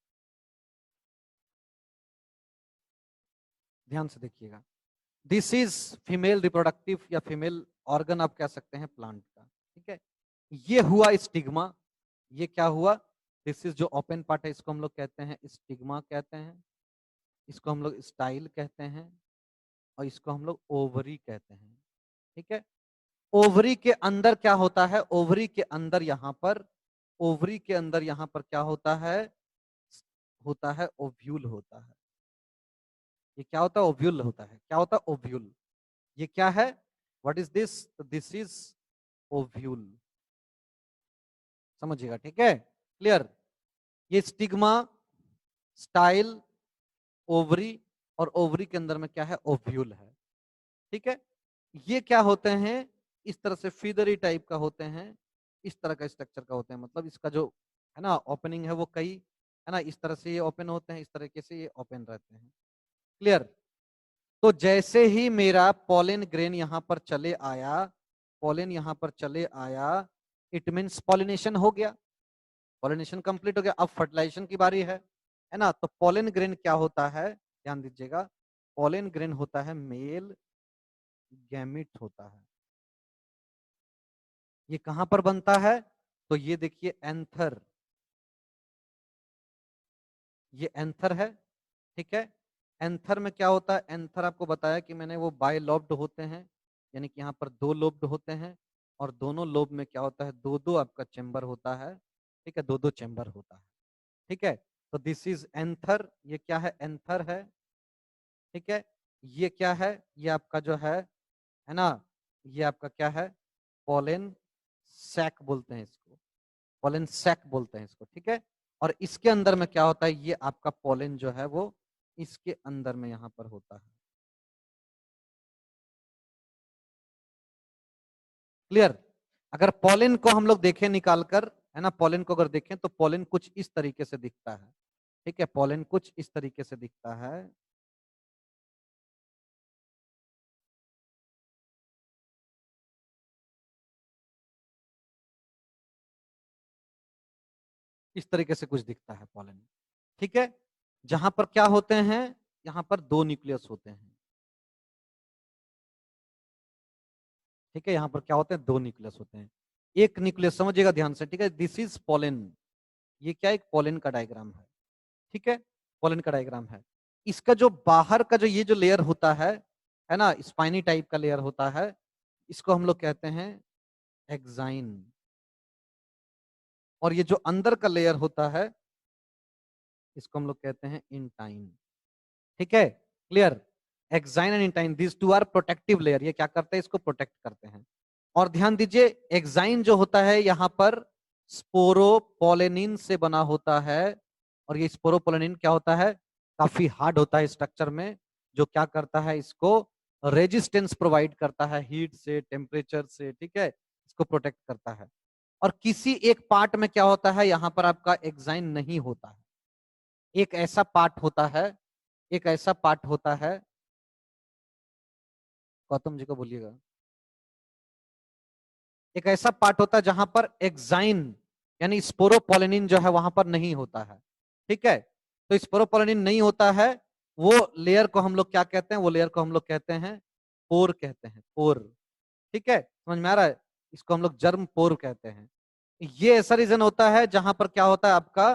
ध्यान से देखिएगा। दिस इज फीमेल रिप्रोडक्टिव या फीमेल ऑर्गन आप कह सकते हैं प्लांट का, ठीक है। ये हुआ स्टिग्मा, ये क्या हुआ, दिस इज जो ओपन पार्ट है इसको हम लोग कहते हैं स्टिग्मा कहते हैं, इसको हम लोग स्टाइल कहते हैं, और इसको हम लोग ओवरी कहते हैं, ठीक है। ओवरी के अंदर क्या होता है, ओवरी के अंदर यहाँ पर, ओवरी के अंदर यहाँ पर क्या होता है ओव्यूल होता है। ये क्या होता है, ओव्यूल होता है। क्या होता है, ओव्यूल। ये क्या है, what is this, this is ovule, समझिएगा, ठीक है। क्लियर। ये स्टिग्मा, स्टाइल, ओवरी, और ओवरी के अंदर में क्या है, ओव्यूल है, ठीक है। ये क्या होते हैं, इस तरह से फीदरी टाइप का होते हैं, इस तरह का स्ट्रक्चर का होते हैं। मतलब इसका जो है ना ओपनिंग है वो कई है ना, इस तरह से ये ओपन होते हैं, इस तरीके से ये ओपन रहते हैं। क्लियर। तो जैसे ही मेरा पोलन ग्रेन यहां पर चले आया, पोलन यहां पर चले आया, इट मीन्स पॉलिनेशन हो गया, पॉलिनेशन कंप्लीट हो गया। अब फर्टिलाइजेशन की बारी है ना। तो पोलन ग्रेन क्या होता है, ध्यान दीजिएगा, पोलन ग्रेन होता है मेल गैमिट होता है। ये कहां पर बनता है, तो ये देखिए एंथर, ये एंथर है, ठीक है। एंथर में क्या होता है, एंथर आपको बताया कि मैंने वो बायलॉब्ड होते हैं, यानी कि यहाँ पर दो लोब्ड होते हैं, और दोनों लोब में क्या होता है, दो दो आपका चेंबर होता है, ठीक है, दो दो चेंबर होता है, ठीक है। तो दिस इज एंथर, ये क्या है, एंथर है, ठीक है। ये क्या है, ये आपका जो है ना, ये आपका क्या है, पोलन सैक बोलते हैं इसको, पोलन सैक बोलते हैं इसको, ठीक है। और इसके अंदर में क्या होता है, ये आपका पोलन जो है वो इसके अंदर में यहां पर होता है। क्लियर। अगर पोलन को हम लोग देखें निकाल कर, है ना, पोलन को अगर देखें तो पोलन कुछ इस तरीके से दिखता है, ठीक है। पोलन कुछ इस तरीके से दिखता है, इस तरीके से कुछ दिखता है पोलन, ठीक है। जहां पर क्या होते हैं, यहाँ पर दो न्यूक्लियस होते हैं, ठीक है। यहाँ पर क्या होते हैं, दो न्यूक्लियस होते हैं। एक न्यूक्लियस समझिएगा ध्यान से, ठीक है। दिस इज पोलन, ये क्या एक पोलन का डायग्राम है, ठीक है, पोलन का डायग्राम है। इसका जो बाहर का जो ये जो लेयर होता है ना, स्पाइनी टाइप का लेयर होता है, इसको हम लोग कहते हैं एक्साइन। और ये जो अंदर का लेयर होता है, इसको हम लोग कहते हैं इंटाइन, ठीक है। Clear. Exine and intine, this two are protective layer, ये क्या करते हैं, इसको प्रोटेक्ट करते हैं। और ध्यान दीजिए, एक्साइन जो होता है यहाँ पर स्पोरोपोलेनिन से बना होता है, और ये स्पोरोपोलेनिन क्या होता है, काफी हार्ड होता है स्ट्रक्चर में, जो क्या करता है, इसको रेजिस्टेंस प्रोवाइड करता है हीट से, टेम्परेचर से, ठीक है, इसको प्रोटेक्ट करता है। और किसी एक पार्ट में क्या होता है, यहाँ पर आपका एक्साइन नहीं होता है, एक ऐसा पार्ट होता है, एक ऐसा पार्ट होता है गौतम जी को बोलिएगा। एक ऐसा पार्ट होता है जहां पर एक्साइन यानी स्पोरोपोलिनिन जो है वहां पर नहीं होता है, ठीक है। तो स्पोरोपोलिनिन नहीं होता है, वो लेयर को हम लोग क्या कहते हैं, वो लेयर को हम लोग कहते हैं पोर कहते हैं, पोर, ठीक है, समझ में आ रहा है। इसको हम लोग जर्म पोर कहते हैं। ये ऐसा रीजन होता है जहां पर क्या होता है आपका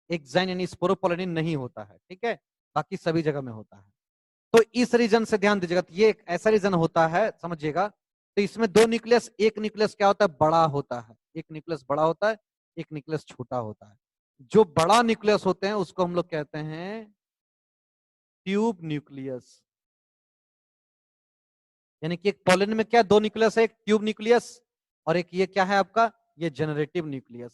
एक्साइन यानी स्पोरोपोलिनिन नहीं होता है, ठीक है, बाकी सभी जगह में होता है। तो इस रीजन से ध्यान दीजिएगा, तो ये एक ऐसा रीजन होता है, समझिएगा। तो इसमें दो न्यूक्लियस, एक न्यूक्लियस क्या होता है, बड़ा होता है, एक न्यूक्लियस बड़ा होता है, एक न्यूक्लियस छोटा होता है। जो बड़ा न्यूक्लियस होते हैं उसको हम लोग कहते हैं ट्यूब न्यूक्लियस। यानी कि एक पॉलिन में क्या दो न्यूक्लियस है, एक ट्यूब न्यूक्लियस और एक ये क्या है आपका, ये जनरेटिव न्यूक्लियस।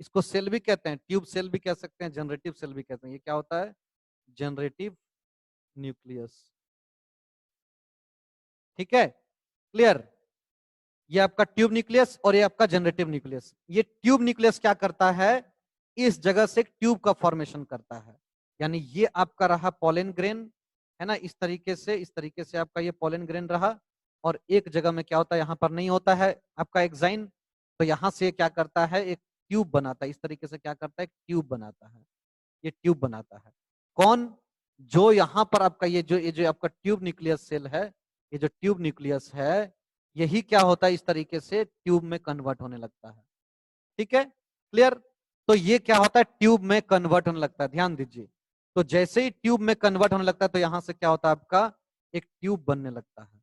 इसको सेल भी कहते हैं, ट्यूब सेल भी कह सकते हैं, जनरेटिव सेल भी कहते हैं। ये क्या होता है, जनरेटिव न्यूक्लियस, ठीक है, क्लियर। ये आपका ट्यूब न्यूक्लियस और ये आपका जनरेटिव न्यूक्लियस। ये ट्यूब न्यूक्लियस क्या करता है, इस जगह से एक ट्यूब का फॉर्मेशन करता है। यानी ये आपका रहा पॉलन ग्रेन, है ना, इस तरीके से आपका ये पॉलन ग्रेन रहा, और एक जगह में क्या होता है, यहाँ पर नहीं होता है आपका एक्साइन, तो यहां से क्या करता है, एक ट्यूब बनाता है, इस तरीके से क्या करता है, एक ट्यूब बनाता है, ये ट्यूब बनाता है। कौन, जो यहाँ पर आपका ये जो आपका ट्यूब न्यूक्लियस सेल है, ये जो ट्यूब न्यूक्लियस है, यही क्या होता है, इस तरीके से ट्यूब में कन्वर्ट होने लगता है, ठीक है, क्लियर। तो ये क्या होता है, ट्यूब में कन्वर्ट होने लगता है, ध्यान दीजिए। तो जैसे ही ट्यूब में कन्वर्ट होने लगता है तो यहां से क्या होता है आपका, एक ट्यूब बनने लगता है।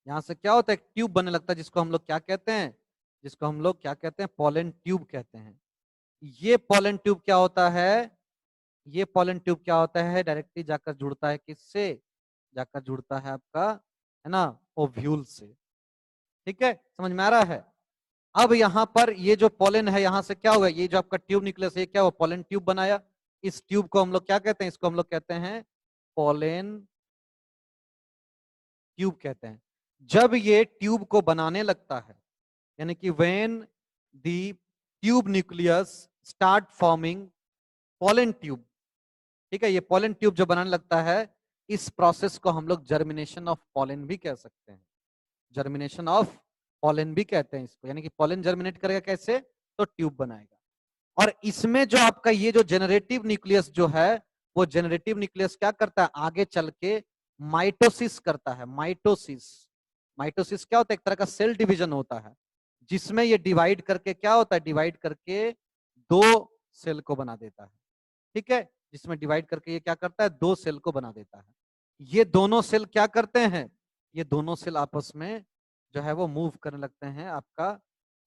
यहां से क्या होता है, एक ट्यूब बनने लगता है, जिसको हम लोग क्या कहते हैं, जिसको हम लोग क्या कहते हैं, पॉलन ट्यूब कहते हैं। ये पॉलन ट्यूब क्या होता है, ये पॉलन ट्यूब क्या होता है, डायरेक्टली जाकर जुड़ता है किससे, जाकर जुड़ता है आपका, है ना, ओव्यूल से, ठीक है, समझ में आ रहा है। अब यहाँ पर ये जो पॉलन है, यहाँ से क्या हुआ, ये जो आपका ट्यूब न्यूक्लियस है, क्या हुआ, पॉलन ट्यूब बनाया। इस ट्यूब को हम लोग क्या कहते हैं, इसको हम लोग कहते हैं पॉलन ट्यूब कहते हैं। जब ये ट्यूब को बनाने लगता है, यानी कि when the tube nucleus start forming pollen tube, ठीक है, ये पॉलन ट्यूब जो बनाने लगता है, इस प्रोसेस को हम लोग जर्मिनेशन ऑफ पॉलन भी कह सकते हैं, जर्मिनेशन ऑफ पॉलन भी कहते हैं इसको। यानी कि पॉलन जर्मिनेट करेगा कैसे, तो ट्यूब बनाएगा। और इसमें जो आपका ये जो जेनरेटिव न्यूक्लियस जो है, वो जेनरेटिव न्यूक्लियस क्या करता है, आगे चल के माइटोसिस करता है, माइटोसिस। माइटोसिस क्या होता है, एक तरह का सेल डिवीजन होता है, जिसमें ये डिवाइड करके क्या होता है, डिवाइड करके दो सेल को बना देता है, ठीक है, जिसमें डिवाइड करके ये क्या करता है, दो सेल को बना देता है। ये दोनों सेल क्या करते हैं, ये दोनों सेल आपस में जो है वो मूव करने लगते हैं आपका,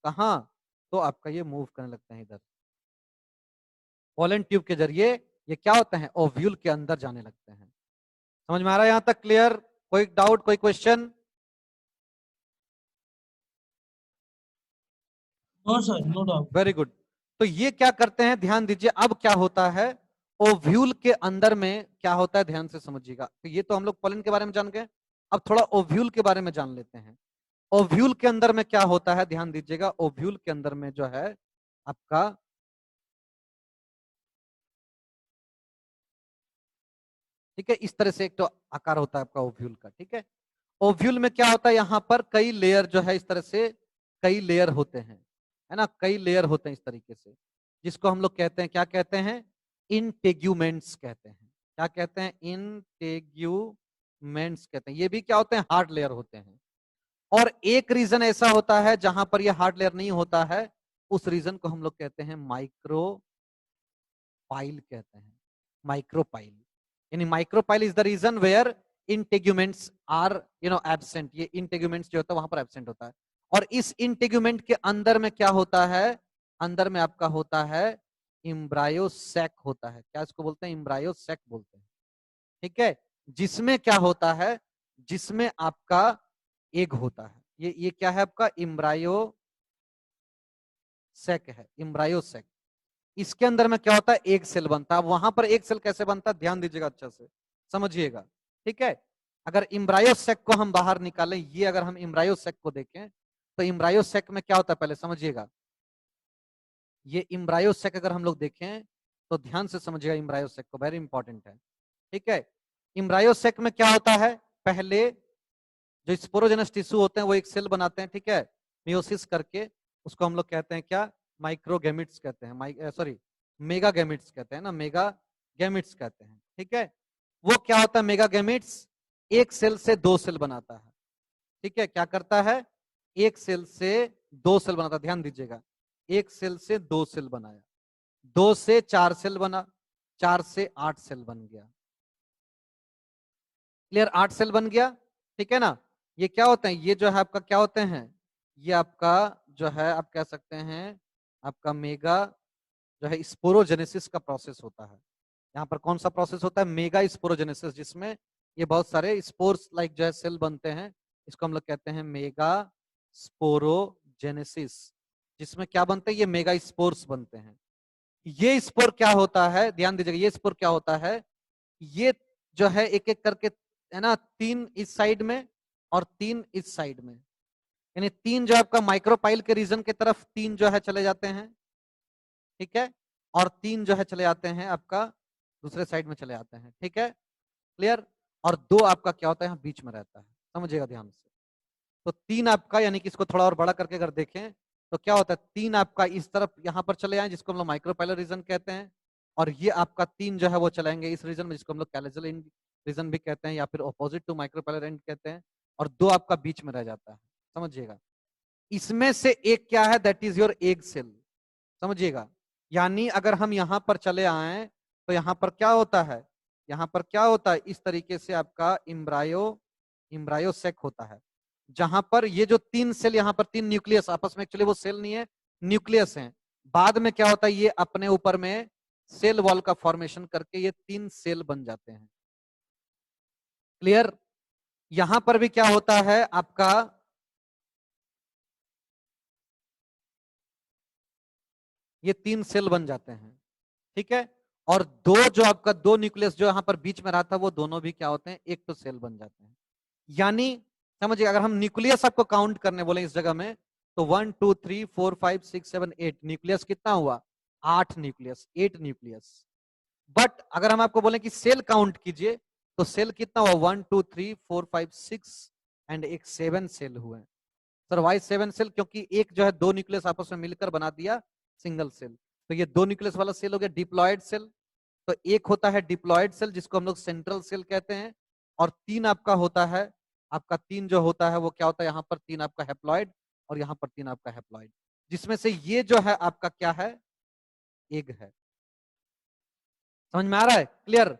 कहाँ, तो आपका ये मूव करने लगते हैं इधर, पॉलन ट्यूब के जरिए ये क्या होते हैं, ओव्यूल के अंदर जाने लगते हैं। समझ में आ रहा है यहां तक, क्लियर, कोई डाउट, कोई question. No sir, no doubt. Very good. तो ये क्या करते हैं, ध्यान दीजिए, अब क्या होता है, ओव्यूल के अंदर में क्या होता है, ध्यान से समझिएगा। तो ये तो हम लोग पॉलन के बारे में जान गए, अब थोड़ा ओव्यूल के बारे में जान लेते हैं। ओव्यूल के अंदर में क्या होता है, ध्यान दीजिएगा, ओव्यूल के अंदर में जो है आपका, ठीक है, इस तरह से एक तो आकार होता है आपका ओव्यूल का, ठीक है। ओव्यूल में क्या होता है, यहाँ पर कई लेयर जो है, इस तरह से कई लेयर होते हैं, है ना, कई लेयर होते हैं इस तरीके से, जिसको हम लोग कहते हैं, क्या कहते हैं, इंटेग्यूमेंट्स कहते हैं। क्या कहते हैं, इंटेग्यूमेंट्स कहते हैं। ये भी क्या होते हैं, हार्ड लेयर होते हैं। और एक रीजन ऐसा होता है जहां पर ये हार्ड लेयर नहीं होता है, उस रीजन को हम लोग कहते हैं माइक्रोपाइल कहते हैं, माइक्रोपाइल। यानी micropyle is the region where integuments are absent. ये इंटेग्यूमेंट्स जो होता है वहां पर एब्सेंट होता है। और इस इंटेग्यूमेंट के अंदर में क्या होता है, अंदर में आपका होता है इम्ब्रायोसैक होता है। क्या इसको बोलते हैं, इम्ब्रायोसैक बोलते हैं, ठीक है, जिसमें क्या होता है, जिसमें आपका एग होता है। ये क्या है आपका, इम्ब्रायोसैक है, इम्ब्रायोसैक। इसके अंदर में क्या होता है, एक सेल बनता है। वहां पर एक सेल कैसे बनता है, ध्यान दीजिएगा, अच्छा से समझिएगा, ठीक है। अगर इम्ब्रायोसैक को हम बाहर निकालें, ये अगर हम इम्ब्रायोसैक को देखें, तो इम्ब्रायोसैक में क्या होता है, पहले समझिएगा। ये इम्ब्रायोसैक अगर हम लोग देखें तो ध्यान से समझिएगा, इम्ब्रायोसैक को, वेरी इंपॉर्टेंट है। ठीक है। एम्ब्रायोसेक में क्या होता है, पहले जो स्पोरोजेनस टिश्यू होते हैं वो एक सेल बनाते हैं, ठीक है, मियोसिस करके, उसको हम लोग कहते हैं क्या, माइक्रोगेमिट्स कहते हैं, सॉरी मेगा गैमिट्स कहते हैं ना, मेगा गैमिट्स कहते हैं, ठीक है। वो क्या होता है मेगा गैमिट्स, एक सेल से दो सेल बनाता है, ठीक है, क्या करता है, एक सेल से दो सेल बनाता है, ध्यान दीजिएगा, एक सेल से दो सेल बनाया, दो से चार सेल बना, चार से आठ सेल बन गया, क्लियर, आठ सेल बन गया, ठीक है ना। ये क्या होते हैं, ये जो है आपका क्या होते हैं, ये आपका जो है आप कह सकते हैं आपका मेगा जो है स्पोरोजेनेसिस का प्रोसेस होता है। यहाँ पर कौन सा प्रोसेस होता है, मेगा स्पोरोजेनेसिस, जिसमें ये बहुत सारे स्पोर्स लाइक जो है सेल बनते हैं, इसको हम लोग कहते हैं मेगा स्पोरोजेनेसिस, जिसमें क्या बनते हैं, ये मेगा स्पोर्स बनते हैं। ये स्पोर क्या होता है, ध्यान दीजिएगा, ये स्पोर क्या होता है, ये जो है एक एक करके है ना, तीन इस साइड में और तीन इस साइड में, यानी तीन जो आपका माइक्रोपाइल के रीजन की तरफ तीन जो है चले जाते हैं, ठीक है, और तीन जो है चले आते हैं आपका दूसरे साइड में चले आते हैं, ठीक है, क्लियर, और दो आपका क्या होता है यहाँ बीच में रहता है, समझिएगा ध्यान से। तो तीन आपका यानी कि इसको थोड़ा और बड़ा करके अगर देखें तो क्या होता है, तीन आपका इस तरफ यहाँ पर चले आए जिसको हम लोग माइक्रोपाइलर रीजन कहते हैं, और ये आपका तीन जो है वो चलाएंगे इस रीजन में जिसको हम लोग कैलेजल रीजन भी कहते हैं या फिर ऑपोजिट टू माइक्रोपाइलर एंड कहते हैं, और दो आपका बीच में रह जाता है, समझिएगा। इसमें से एक क्या है, that is your egg cell, समझिएगा। यानी अगर हम यहां पर चले आए तो यहां पर क्या होता है, यहां पर क्या होता है, इस तरीके से आपका इम्ब्रायोसेक होता है, जहां पर ये जो तीन सेल यहाँ पर तीन न्यूक्लियस आपस में, एक्चुअली वो सेल नहीं है, न्यूक्लियस है, बाद में क्या होता है, ये अपने ऊपर में सेल वॉल का फॉर्मेशन करके ये तीन सेल बन जाते हैं, क्लियर। यहां पर भी क्या होता है आपका, ये तीन सेल बन जाते हैं, ठीक है, और दो जो आपका दो न्यूक्लियस जो यहां पर बीच में रहा था वो दोनों भी क्या होते हैं, एक तो सेल बन जाते हैं। यानी समझिए, अगर हम न्यूक्लियस आपको काउंट करने बोले इस जगह में, तो 1 2 3 4 5 6 7 8 न्यूक्लियस कितना हुआ, 8 न्यूक्लियस, 8 न्यूक्लियस। बट अगर हम आपको बोले कि सेल काउंट कीजिए तो सेल कितना हुआ, 1 2 3 4 5 6 एंड एक 7 सेल हुए। सर वाई 7 सेल, क्योंकि एक जो है दो न्यूक्लियस आपस में मिलकर बना दिया सिंगल सेल, तो ये दो न्यूक्लियस वाला सेल हो गया डिप्लॉयड सेल। तो एक होता है डिप्लॉयड सेल जिसको हम लोग सेंट्रल सेल कहते हैं, और तीन आपका होता है, आपका तीन जो होता है वो क्या होता है, यहाँ पर तीन आपका हैप्लॉयड और यहाँ पर तीन आपका हैप्लॉयड, जिसमें से ये जो है आपका क्या है, एग है। समझ में आ रहा है, क्लियर।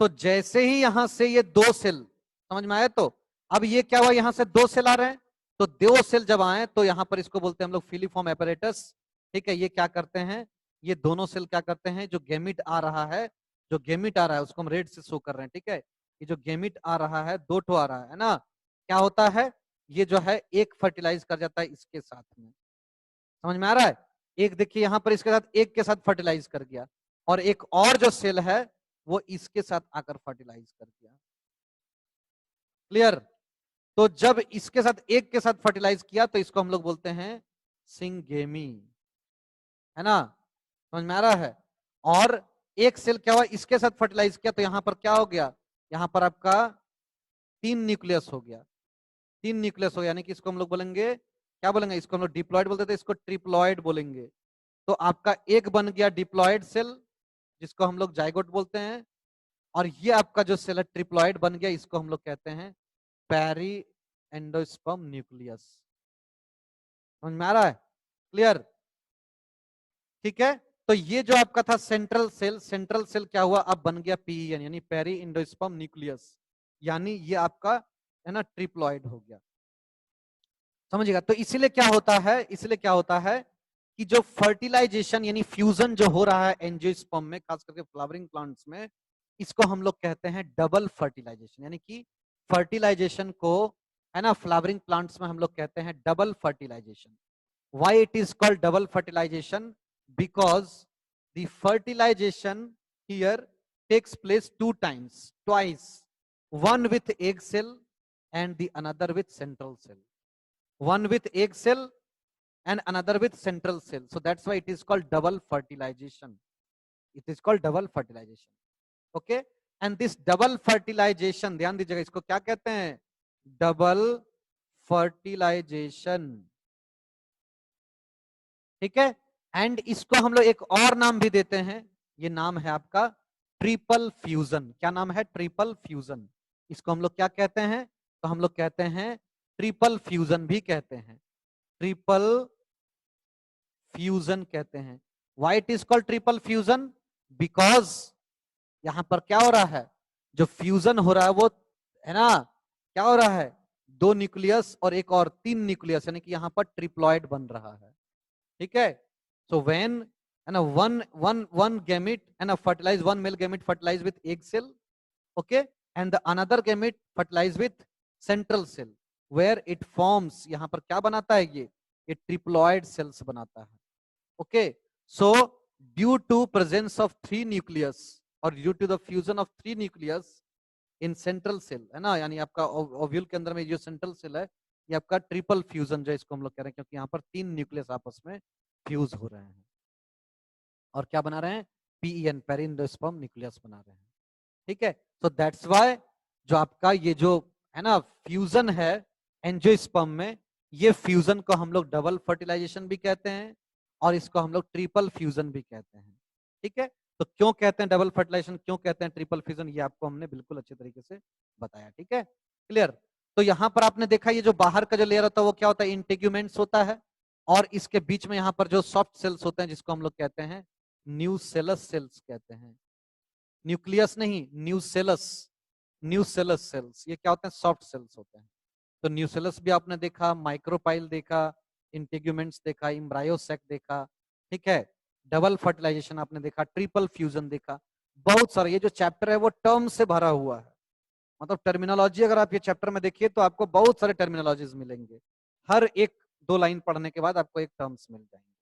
तो जैसे ही यहां से ये दो सेल समझ में आया, तो अब ये क्या हुआ, यहां से दो सेल आ रहे हैं, तो दो सेल जब आए तो यहां पर इसको बोलते हैं हम लोग फिलीफॉर्म एपरेटस, ठीक है। ये क्या करते हैं, ये दोनों सेल क्या करते हैं, जो गेमिट आ रहा है, जो गेमिट आ रहा है उसको हम रेड से शो कर रहे हैं, ठीक है। ये जो गेमिट आ रहा है, दो ठो आ रहा है ना, क्या होता है, ये जो है एक फर्टिलाइज कर जाता है इसके साथ में, समझ में आ रहा है। एक देखिए यहां पर इसके साथ एक के साथ फर्टिलाइज कर गया, और एक और जो सेल है वो इसके साथ आकर फर्टिलाइज कर दिया, क्लियर। तो जब इसके साथ एक के साथ फर्टिलाइज किया तो इसको हम लोग बोलते हैं सिंगेमी, है ना, समझ में आ रहा है। और एक सेल क्या हुआ, इसके साथ फर्टिलाइज किया तो यहां पर क्या हो गया, यहां पर आपका तीन न्यूक्लियस हो गया, तीन न्यूक्लियस हो गया, यानी कि इसको हम लोग बोलेंगे क्या बोलेंगे, इसको हम लोग डिप्लॉयड बोलते थे, इसको ट्रिप्लॉयड बोलेंगे। तो आपका एक बन गया डिप्लॉयड सेल जिसको हम लोग जाइगोट बोलते हैं, और ये आपका जो सेल है ट्रिप्लॉयड बन गया, इसको हम लोग कहते हैं पेरी एंडोस्पर्म न्यूक्लियस। समझ में आ रहा है, क्लियर, ठीक है। तो ये जो आपका था सेंट्रल सेल, सेंट्रल सेल क्या हुआ, अब बन गया पीईएन यानी पेरी एंडोस्पर्म न्यूक्लियस, यानी ये आपका है ना ट्रिप्लॉयड हो गया, समझिएगा। तो इसीलिए क्या होता है, इसलिए क्या होता है कि जो फर्टिलाइजेशन यानी फ्यूजन जो हो रहा है एंजियोस्पर्म में, खास करके फ्लावरिंग प्लांट्स में, इसको हम लोग कहते हैं डबल फर्टिलाइजेशन, यानी कि फर्टिलाइजेशन को है ना फ्लावरिंग प्लांट्स में हम लोग कहते हैं double fertilization. Why it is called double fertilization, because the fertilization here takes place two times, twice, one with egg cell and the another with central cell, one with egg cell and another with central cell. So that's why it is called double fertilization. It is called double fertilization. Okay. And this double fertilization, ध्यान दीजिएगा, इसको क्या कहते हैं? Double fertilisation, ठीक है। And इसको हम लोग एक और नाम भी देते हैं, ये नाम है आपका ट्रिपल फ्यूजन। क्या नाम है? Triple fusion. इसको हम लोग क्या कहते हैं? तो हम लोग कहते हैं ट्रिपल फ्यूजन भी कहते हैं, ट्रिपल फ्यूजन कहते हैं। Why it is called triple fusion? Because यहां पर क्या हो रहा है, जो फ्यूजन हो रहा है वो, है ना, क्या हो रहा है, दो न्यूक्लियस और एक और तीन न्यूक्लियस, यानी कि यहां पर ट्रिप्लॉइड बन रहा है, ठीक है। सो व्हेन, है ना, वन वन वन गैमेट, है ना, fertilize, one male gamete fertilize with egg cell, okay, and the another gamete fertilize with central cell, where it forms, यहां पर क्या बनाता है ये ट्रिप्लॉइड सेल्स बनाता है, okay. So due to presence of three nucleus और due to the fusion of three nucleus in central cell, है ना, यानी आपका ओव्यूल के अंदर में जो सेंट्रल सेल है, ये आपका ट्रिपल फ्यूजन जो इसको हम लोग कह रहे हैं, क्योंकि यहाँ पर तीन न्यूक्लियस आपस में फ्यूज हो रहे हैं और क्या बना रहे हैं? पीईएन, पेरिंडोस्पर्म न्यूक्लियस बना रहे हैं, ठीक है। सो दैट्स व्हाई जो आपका ये जो है ना फ्यूजन है एंजियोस्पर्म में, ये फ्यूजन को हम लोग डबल फर्टिलाइजेशन भी कहते हैं और इसको हम लोग ट्रिपल फ्यूजन भी कहते हैं, ठीक है। तो क्यों कहते हैं डबल फर्टिलाइजेशन, क्यों कहते हैं ट्रिपल फ्यूजन, ये आपको हमने बिल्कुल अच्छे तरीके से बताया, ठीक है, क्लियर। तो यहां पर आपने देखा ये जो बाहर का जो लेयर होता है वो क्या होता है? इंटेग्यूमेंट्स होता है, और इसके बीच में यहाँ पर जो सॉफ्ट सेल्स होते हैं जिसको हम लोग कहते हैं न्यूसेलस सेल्स कहते हैं, न्यूक्लियस नहीं, न्यूसेलस, न्यूसेलस सेल्स, ये क्या होते हैं? सॉफ्ट सेल्स होते हैं। तो न्यूसेलस भी आपने देखा, माइक्रोपाइल देखा, इंटेग्यूमेंट्स देखा, इम्ब्रायोसेक देखा, ठीक है, डबल फर्टिलाइजेशन आपने देखा, ट्रिपल फ्यूजन देखा, बहुत सारे, ये जो चैप्टर है वो टर्म से भरा हुआ है, मतलब टर्मिनोलॉजी अगर आप ये चैप्टर में देखिए तो आपको बहुत सारे टर्मिनोलॉजीज मिलेंगे, हर एक दो लाइन पढ़ने के बाद आपको एक टर्म्स मिल जाएंगे,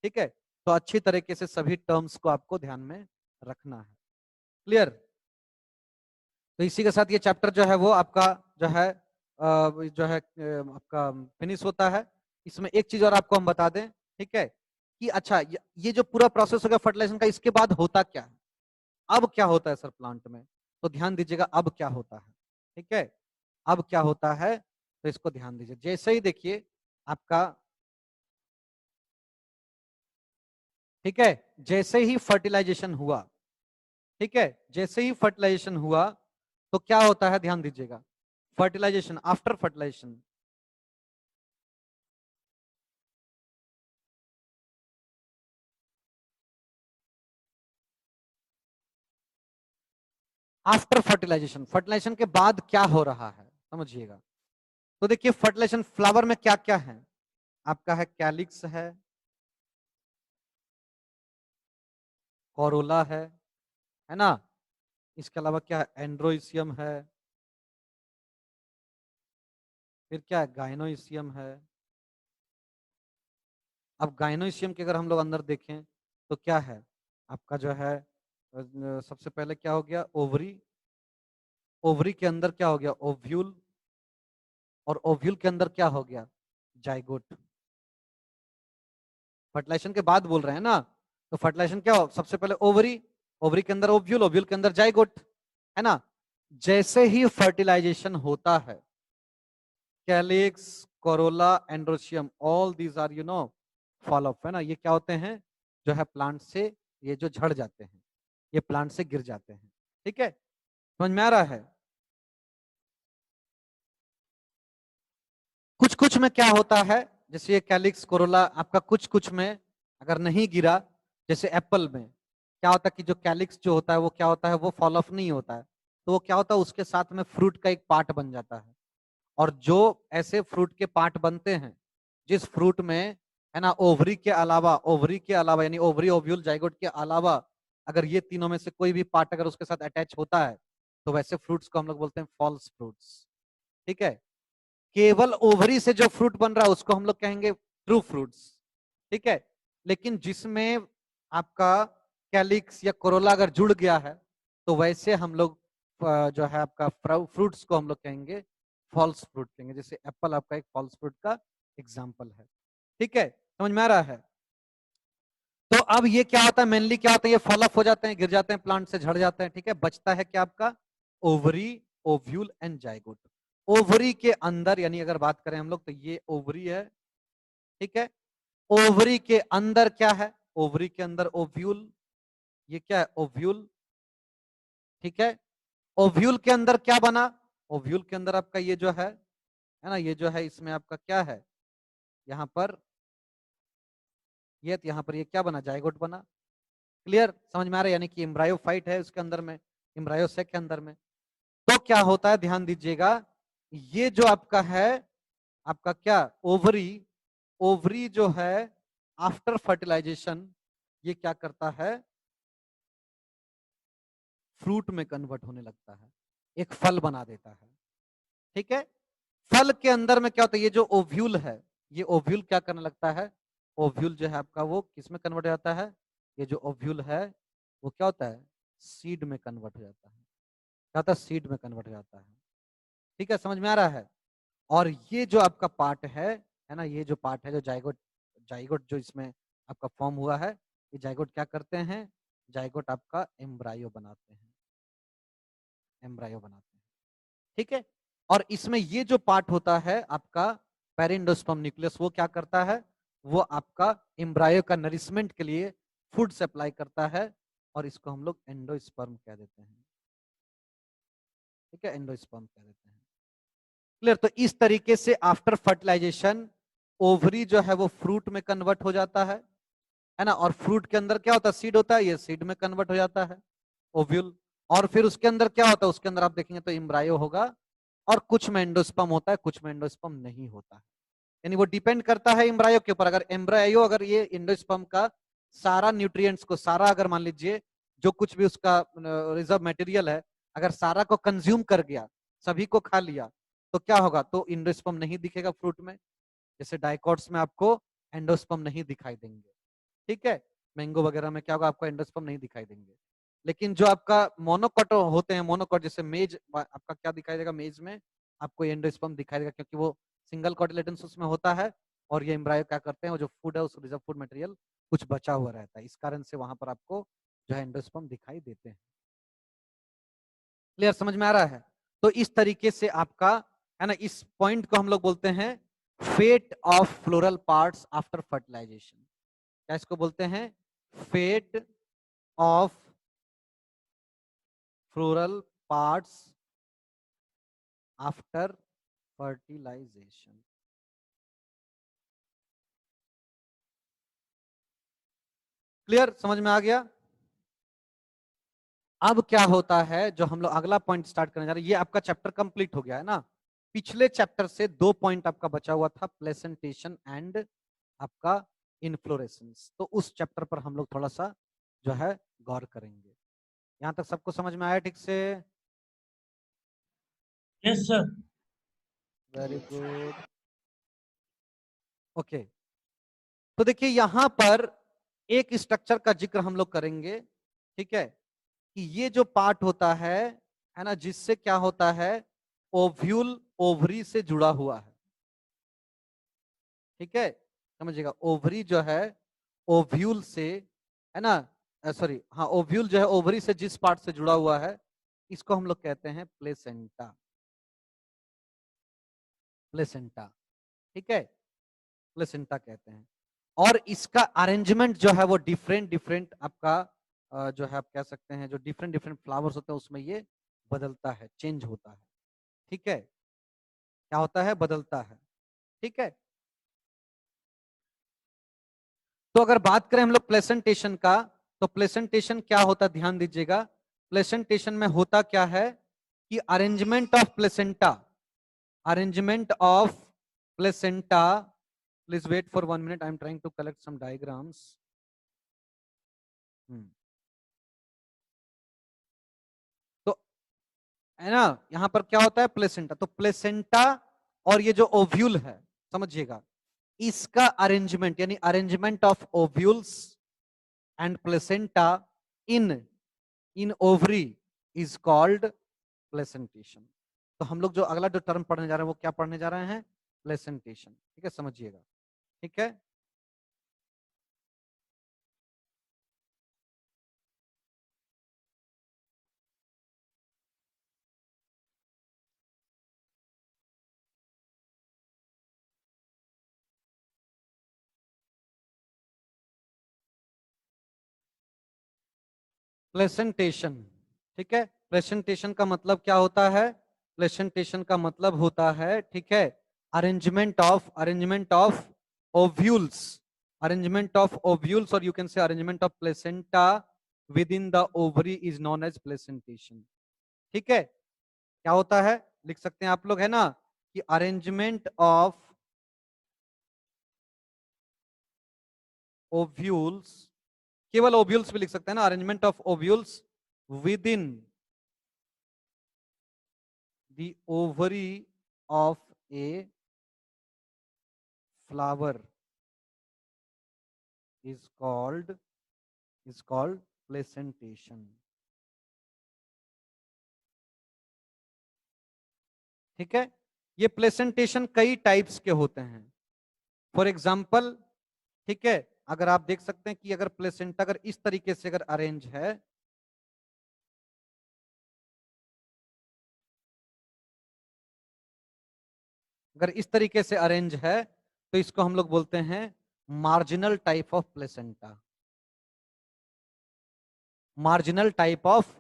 ठीक है। तो अच्छी तरीके से सभी टर्म्स को आपको ध्यान में रखना है, क्लियर। तो इसी के साथ ये चैप्टर जो है वो आपका जो है आपका फिनिश होता है। इसमें एक चीज और आपको हम बता दें, ठीक है, कि अच्छा ये जो पूरा प्रोसेस हो गया फर्टिलाइजेशन का, इसके बाद होता क्या है? अब क्या होता है सर प्लांट में? तो ध्यान दीजिएगा अब क्या होता है, ठीक है। अब क्या होता है तो इसको ध्यान दीजिए, जैसे ही देखिए आपका, ठीक है, जैसे ही फर्टिलाइजेशन हुआ, ठीक है, जैसे ही फर्टिलाइजेशन हुआ तो क्या होता है? ध्यान दीजिएगा, fertilization, after fertilization, after fertilization, fertilization के बाद क्या हो रहा है समझिएगा। तो देखिए फर्टिलाइजेशन फ्लावर में क्या क्या है, आपका है कैलिक्स है, कोरोला है ना, इसके अलावा क्या है? एंड्रोइसियम है, फिर क्या है? गाइनोइसियम है। अब गाइनोइसियम के अगर हम लोग अंदर देखें तो क्या है आपका जो है सबसे पहले क्या हो गया? ओवरी, ओवरी के अंदर क्या हो गया? ओव्यूल, और ओव्यूल के अंदर क्या हो गया? जाइगोट। फर्टिलाइजेशन के बाद बोल रहे हैं ना, तो फर्टिलाइजेशन क्या हो? सबसे पहले ओवरी, ओवरी के अंदर ओव्यूल, ओव्यूल के अंदर जाइगोट, है ना। जैसे ही फर्टिलाइजेशन होता है, calyx, corolla, androecium, all these are fall off, है ना, ये क्या होते हैं? जो है प्लांट से ये जो झड़ जाते हैं, ये प्लांट से गिर जाते हैं, ठीक है, समझ में आ रहा है। कुछ कुछ में क्या होता है, जैसे ये कैलिक्स, कोरोला आपका कुछ कुछ में अगर नहीं गिरा, जैसे एप्पल में क्या होता है कि जो कैलिक्स जो होता है वो क्या होता है? वो फॉल ऑफ नहीं होता है, तो वो क्या होता है? उसके साथ में फ्रूट का एक पार्ट बन जाता है। और जो ऐसे फ्रूट के पार्ट बनते हैं जिस फ्रूट में, है ना, ओवरी के अलावा, ओवरी के अलावा यानी ओवरी, ओव्यूल, जाइगोट के अलावा अगर ये तीनों में से कोई भी पार्ट अगर उसके साथ अटैच होता है तो वैसे फ्रूट्स को हम लोग बोलते हैं फॉल्स फ्रूट्स, ठीक है। केवल ओवरी से जो फ्रूट बन रहा है उसको हम लोग कहेंगे ट्रू फ्रूट्स, ठीक है। लेकिन जिसमें आपका कैलिक्स या कोरोला अगर जुड़ गया है तो वैसे हम लोग जो है आपका फ्रूट्स को हम लोग कहेंगे फॉल्स फ्रूट कहेंगे, जैसे एप्पल आपका एक फॉल्स फ्रूट का एग्जाम्पल है, ठीक है, समझ में आ रहा है। तो अब ये क्या होता है, मेनली क्या होता है, ये फॉल ऑफ हो जाते हैं, गिर जाते हैं, प्लांट से झड़ जाते हैं, ठीक है। बचता है क्या आपका, ovary, ovule and zygote. Ovary के अंदर, यानी अगर बात करें हम लोग, तो ये ओवरी है, ठीक है। ओवरी के अंदर क्या है, ओवरी के अंदर ओव्यूल, ये क्या है, ओव्यूल, ठीक है। ओव्यूल के अंदर क्या बना, ओव्यूल के अंदर आपका ये जो है ना, ये जो है इसमें आपका क्या है, यहाँ पर ये, तो यहाँ पर ये क्या बना, जाइगोट बना। क्लियर, समझ में आ रहा है, यानी कि एम्ब्रायो फाइट है उसके अंदर में, एम्ब्रायो सेक के अंदर में। तो क्या होता है, ध्यान दीजिएगा, ये जो आपका है, आपका क्या, ओवरी, ओवरी जो है आफ्टर फर्टिलाइजेशन ये क्या करता है, फ्रूट में कन्वर्ट होने लगता है, एक फल बना देता है, ठीक है। फल के अंदर में क्या होता है, ये जो ओव्यूल है, ये ओव्यूल क्या करने लगता है, ओव्यूल जो है आपका वो किस में कन्वर्ट हो जाता है, ये जो ओव्यूल है वो क्या होता है, सीड में कन्वर्ट हो जाता है, क्या होता है, सीड में कन्वर्ट हो जाता है, ठीक है, समझ में आ रहा है। और ये जो आपका पार्ट है ना, ये जो पार्ट है, जो जाइगोट, जाइगोट जो इसमें आपका फॉर्म हुआ है, ये जाइगोट क्या करते हैं, जाइगोट आपका एम्ब्रायो बनाते हैं, एम्ब्रायो बनाते हैं, ठीक है। और इसमें ये जो पार्ट होता है आपका पेरिंडोस्पर्म न्यूक्लियस, वो क्या करता है, वो आपका एम्ब्रायो का नरिशमेंट के लिए फूड सप्लाई करता है, और इसको हम लोग एंडोस्पर्म कह देते हैं, ठीक है, एंडोस्पर्म कह देते हैं। क्लियर, तो इस तरीके से आफ्टर फर्टिलाइजेशन ओवरी जो है वो फ्रूट में कन्वर्ट हो जाता है ना, और फ्रूट के अंदर क्या होता है, सीड होता है, ये सीड में कन्वर्ट हो जाता है, ओव्यूल। और फिर उसके अंदर क्या होता है, उसके अंदर आप देखेंगे तो एम्ब्रायो होगा, और कुछ में एंडोस्पर्म होता है, कुछ में एंडोस्पर्म नहीं होता है, यानी वो डिपेंड करता है एम्ब्रायो के ऊपर। अगर एम्ब्रायो, अगर ये एंडोस्पर्म का सारा न्यूट्रिएंट्स को, सारा अगर मान लीजिए जो कुछ भी उसका रिजर्व मटेरियल है, अगर सारा को कंज्यूम कर गया, सभी को खा लिया, तो क्या होगा, तो एंडोस्पर्म नहीं दिखेगा फ्रूट में, जैसे डाइकोट्स में आपको एंडोस्पर्म नहीं दिखाई देंगे, ठीक है। मैंगो वगैरह में क्या होगा, आपको एंडोस्पर्म नहीं दिखाई देंगे। लेकिन जो आपका मोनोकॉट होते हैं, मोनोकॉट जैसे मेज, आपका क्या दिखाई देगा, मेज में आपको एंडोस्पर्म दिखाई देगा, क्योंकि वो सिंगल कॉटिलेडन्स उसमें होता है, और ये एम्ब्रायो क्या करते हैं, वो जो फूड है, उस रिजर्व फूड मटेरियल कुछ बचा हुआ रहता है, इस कारण से वहां पर आपको जो है एंडोस्पर्म दिखाई देते हैं। क्लियर, समझ में आ रहा है। तो इस तरीके से आपका है ना, इस पॉइंट को हम लोग बोलते हैं fate of floral parts after fertilization. क्या इसको बोलते हैं, fate of floral parts after fertilization. Clear, समझ में आ गया। अब क्या होता है, जो हम लोग अगला पॉइंट स्टार्ट करने जा रहे हैं, ये आपका चैप्टर कंप्लीट हो गया है ना। पिछले चैप्टर से 2 पॉइंट आपका बचा हुआ था, प्लेसेंटेशन एंड आपका इन्फ्लोरेसेंस। तो उस चैप्टर पर हम लोग थोड़ा सा जो है गौर करेंगे। यहां तक सबको समझ में आया ठीक से, yes sir. Very good, okay. तो देखिए यहां पर एक स्ट्रक्चर का जिक्र हम लोग करेंगे, ठीक है, कि ये जो पार्ट होता है ना, जिससे क्या होता है, ओव्यूल ओवरी से जुड़ा हुआ है, ठीक है, समझिएगा। ओवरी जो है ओव्यूल से, है ना, सॉरी, हाँ, ओव्यूल जो है ओवरी से जिस पार्ट से जुड़ा हुआ है, इसको हम लोग कहते हैं प्लेसेंटा, प्लेसेंटा, ठीक है, प्लेसेंटा कहते हैं। और इसका अरेंजमेंट जो है वो डिफरेंट डिफरेंट आपका जो है आप कह सकते हैं, जो डिफरेंट डिफरेंट फ्लावर्स होते हैं उसमें ये बदलता है, चेंज होता है, ठीक है, क्या होता है, बदलता है, ठीक है। तो अगर बात करें हम लोग प्लेसेंटेशन का, तो प्लेसेंटेशन क्या होता है, ध्यान दीजिएगा। प्लेसेंटेशन में होता क्या है कि arrangement of placenta, arrangement of placenta, please wait for 1 minute, I am trying to collect some diagrams. तो है ना, यहां पर क्या होता है, प्लेसेंटा, तो प्लेसेंटा और ये जो ओव्यूल है, समझिएगा, इसका अरेंजमेंट, यानी arrangement of ovules and placenta in in ovary is called placentation. तो हम लोग जो अगला जो टर्म पढ़ने जा रहे हैं वो क्या पढ़ने जा रहे हैं, प्लेसेंटेशन, ठीक है, समझिएगा, ठीक है। प्लेसेंटेशन, ठीक है। प्लेसेंटेशन का मतलब क्या होता है? प्लेसेंटेशन का मतलब होता है, ठीक है, arrangement of ovules, arrangement of ovules, और you can say arrangement of placenta with in the ovary is known as placentation, ठीक है। क्या होता है, लिख सकते हैं आप लोग, है ना, कि अरेंजमेंट ऑफ ओव्यूल्स, केवल ओव्यूल्स भी लिख सकते हैं ना, arrangement of ovules with in the ovary of a flower is called placentation, ठीक है। ये प्लेसेंटेशन कई टाइप्स के होते हैं। फॉर एग्जाम्पल, ठीक है, अगर आप देख सकते हैं कि अगर प्लेसेंटा अगर इस तरीके से अगर अरेंज है, अगर इस तरीके से अरेंज है, तो इसको हम लोग बोलते हैं marginal type of placenta, marginal type of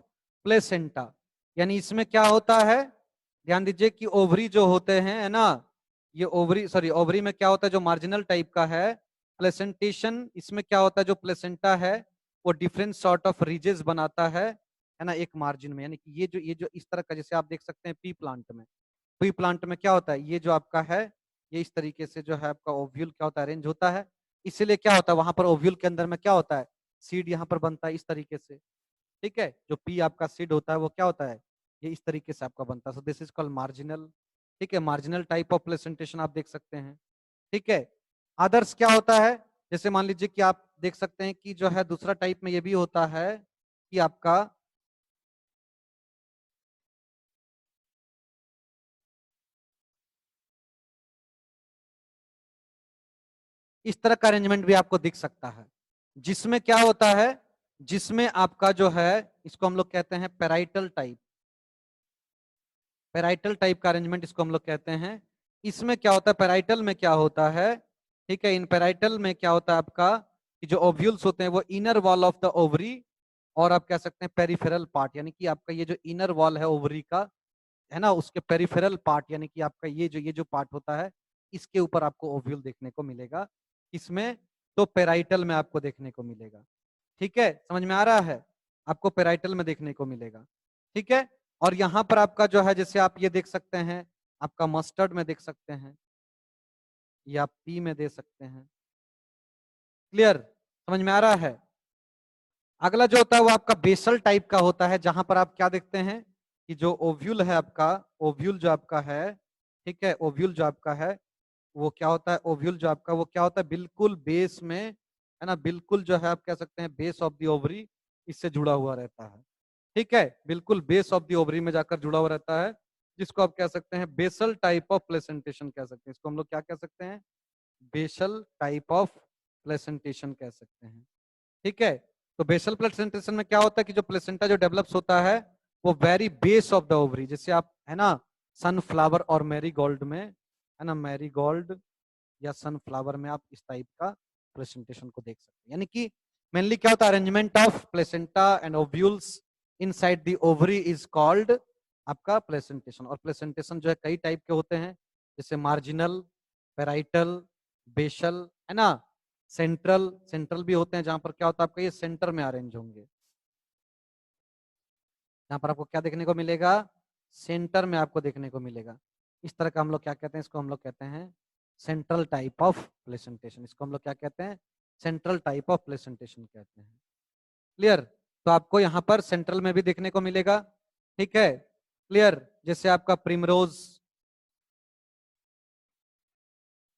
placenta. यानी इसमें क्या होता है, ध्यान दीजिए कि ओवरी जो होते हैं, है ना, ये ओवरी, सॉरी, ओवरी में क्या होता है जो मार्जिनल टाइप का है, प्लेसेंटेशन इसमें क्या होता है, जो प्लेसेंटा है वो डिफरेंट सॉर्ट ऑफ रिजेस बनाता है ना, एक मार्जिन में। यानी कि ये जो इस तरह का, जैसे आप देख सकते हैं पी प्लांट में, पी प्लांट में क्या होता है, ये जो आपका है, ये इस तरीके से जो है आपका ओव्यूल क्या होता है, अरेंज होता है। इसीलिए क्या होता है, वहां पर ओव्यूल के अंदर में क्या होता है, सीड यहाँ पर बनता है इस तरीके से, ठीक है। जो पी आपका सीड होता है वो क्या होता है, ये इस तरीके से आपका बनता है। So this is called marginal, ठीक है, मार्जिनल टाइप ऑफ प्रेजेंटेशन आप देख सकते हैं, ठीक है। अदर्स क्या होता है, जैसे मान लीजिए कि आप देख सकते हैं कि जो है दूसरा टाइप में ये भी होता है कि आपका इस तरह का अरेंजमेंट भी आपको दिख सकता है, जिसमें क्या होता है, जिसमें आपका जो है, इसको हम लोग कहते हैं पेराइटल टाइप, पेराइटल टाइप का अरेंजमेंट इसको हम लोग कहते हैं। इसमें क्या होता है, पेराइटल में क्या होता है, ठीक है, इन पेराइटल में क्या होता है आपका, कि जो ओव्यूल्स होते हैं वो inner wall of the ovary, और आप कह सकते हैं पेरिफेरल पार्ट, यानी कि आपका ये जो इनर वॉल है ओवरी का, है ना, उसके पेरिफेरल पार्ट, यानी कि आपका ये जो पार्ट होता है, इसके ऊपर आपको ओव्यूल देखने को मिलेगा। इसमें तो पेराइटल में आपको देखने को मिलेगा, ठीक है, समझ में आ रहा है, आपको पेराइटल में देखने को मिलेगा, ठीक है। और यहां पर आपका जो है, जैसे आप ये देख सकते हैं, आपका मस्टर्ड में देख सकते हैं, या पी में दे सकते हैं, क्लियर, समझ में आ रहा है। अगला जो होता है वो आपका बेसल टाइप का होता है, जहां पर आप क्या देखते हैं कि जो ओव्यूल है आपका, ओव्यूल जो आपका है, ठीक है, ओव्यूल जो आपका है वो क्या होता है, ओव्यूल जो आपका वो क्या होता है, बिल्कुल बेस में, है ना, बिल्कुल जो है आप कह सकते हैं बेस ऑफ द ओवरी इससे जुड़ा हुआ रहता है, ठीक है, बिल्कुल बेस ऑफ द ओवरी में जाकर जुड़ा हुआ रहता है, जिसको आप कह सकते हैं बेसल टाइप ऑफ प्लेसेंटेशन कह सकते हैं। इसको हम लोग क्या कह सकते हैं, बेसल टाइप ऑफ प्लेसेंटेशन कह सकते हैं, ठीक है। तो बेसल प्लेसेंटेशन में क्या होता है कि जो प्लेसेंटा जो डेवलप्स होता है वो very base of the ovary, जैसे आप, है ना, सनफ्लावर और मैरीगोल्ड में, है ना, मैरीगोल्ड या सनफ्लावर में आप इस टाइप का प्रेजेंटेशन को देख सकते हैं। यानी कि मेनली क्या होता है, arrangement of placenta and ovules inside the ovary is called आपका प्लेसेंटेशन। और प्लेसेंटेशन जो है कई टाइप के होते हैं, जैसे मार्जिनल, पेराइटल, बेशल, है ना, सेंट्रल, सेंट्रल भी होते हैं, जहां पर क्या होता है आपका ये सेंटर में अरेंज होंगे, यहाँ पर आपको क्या देखने को मिलेगा, सेंटर में आपको देखने को मिलेगा। इस तरह का हम लोग क्या कहते हैं, इसको हम लोग कहते हैं सेंट्रल टाइप ऑफ प्लेसेंटेशन, इसको हम लोग क्या कहते हैं, सेंट्रल टाइप ऑफ प्लेसेंटेशन कहते हैं, क्लियर। तो आपको यहाँ पर सेंट्रल में भी देखने को मिलेगा, ठीक है, क्लियर। जैसे आपका प्रिमरोज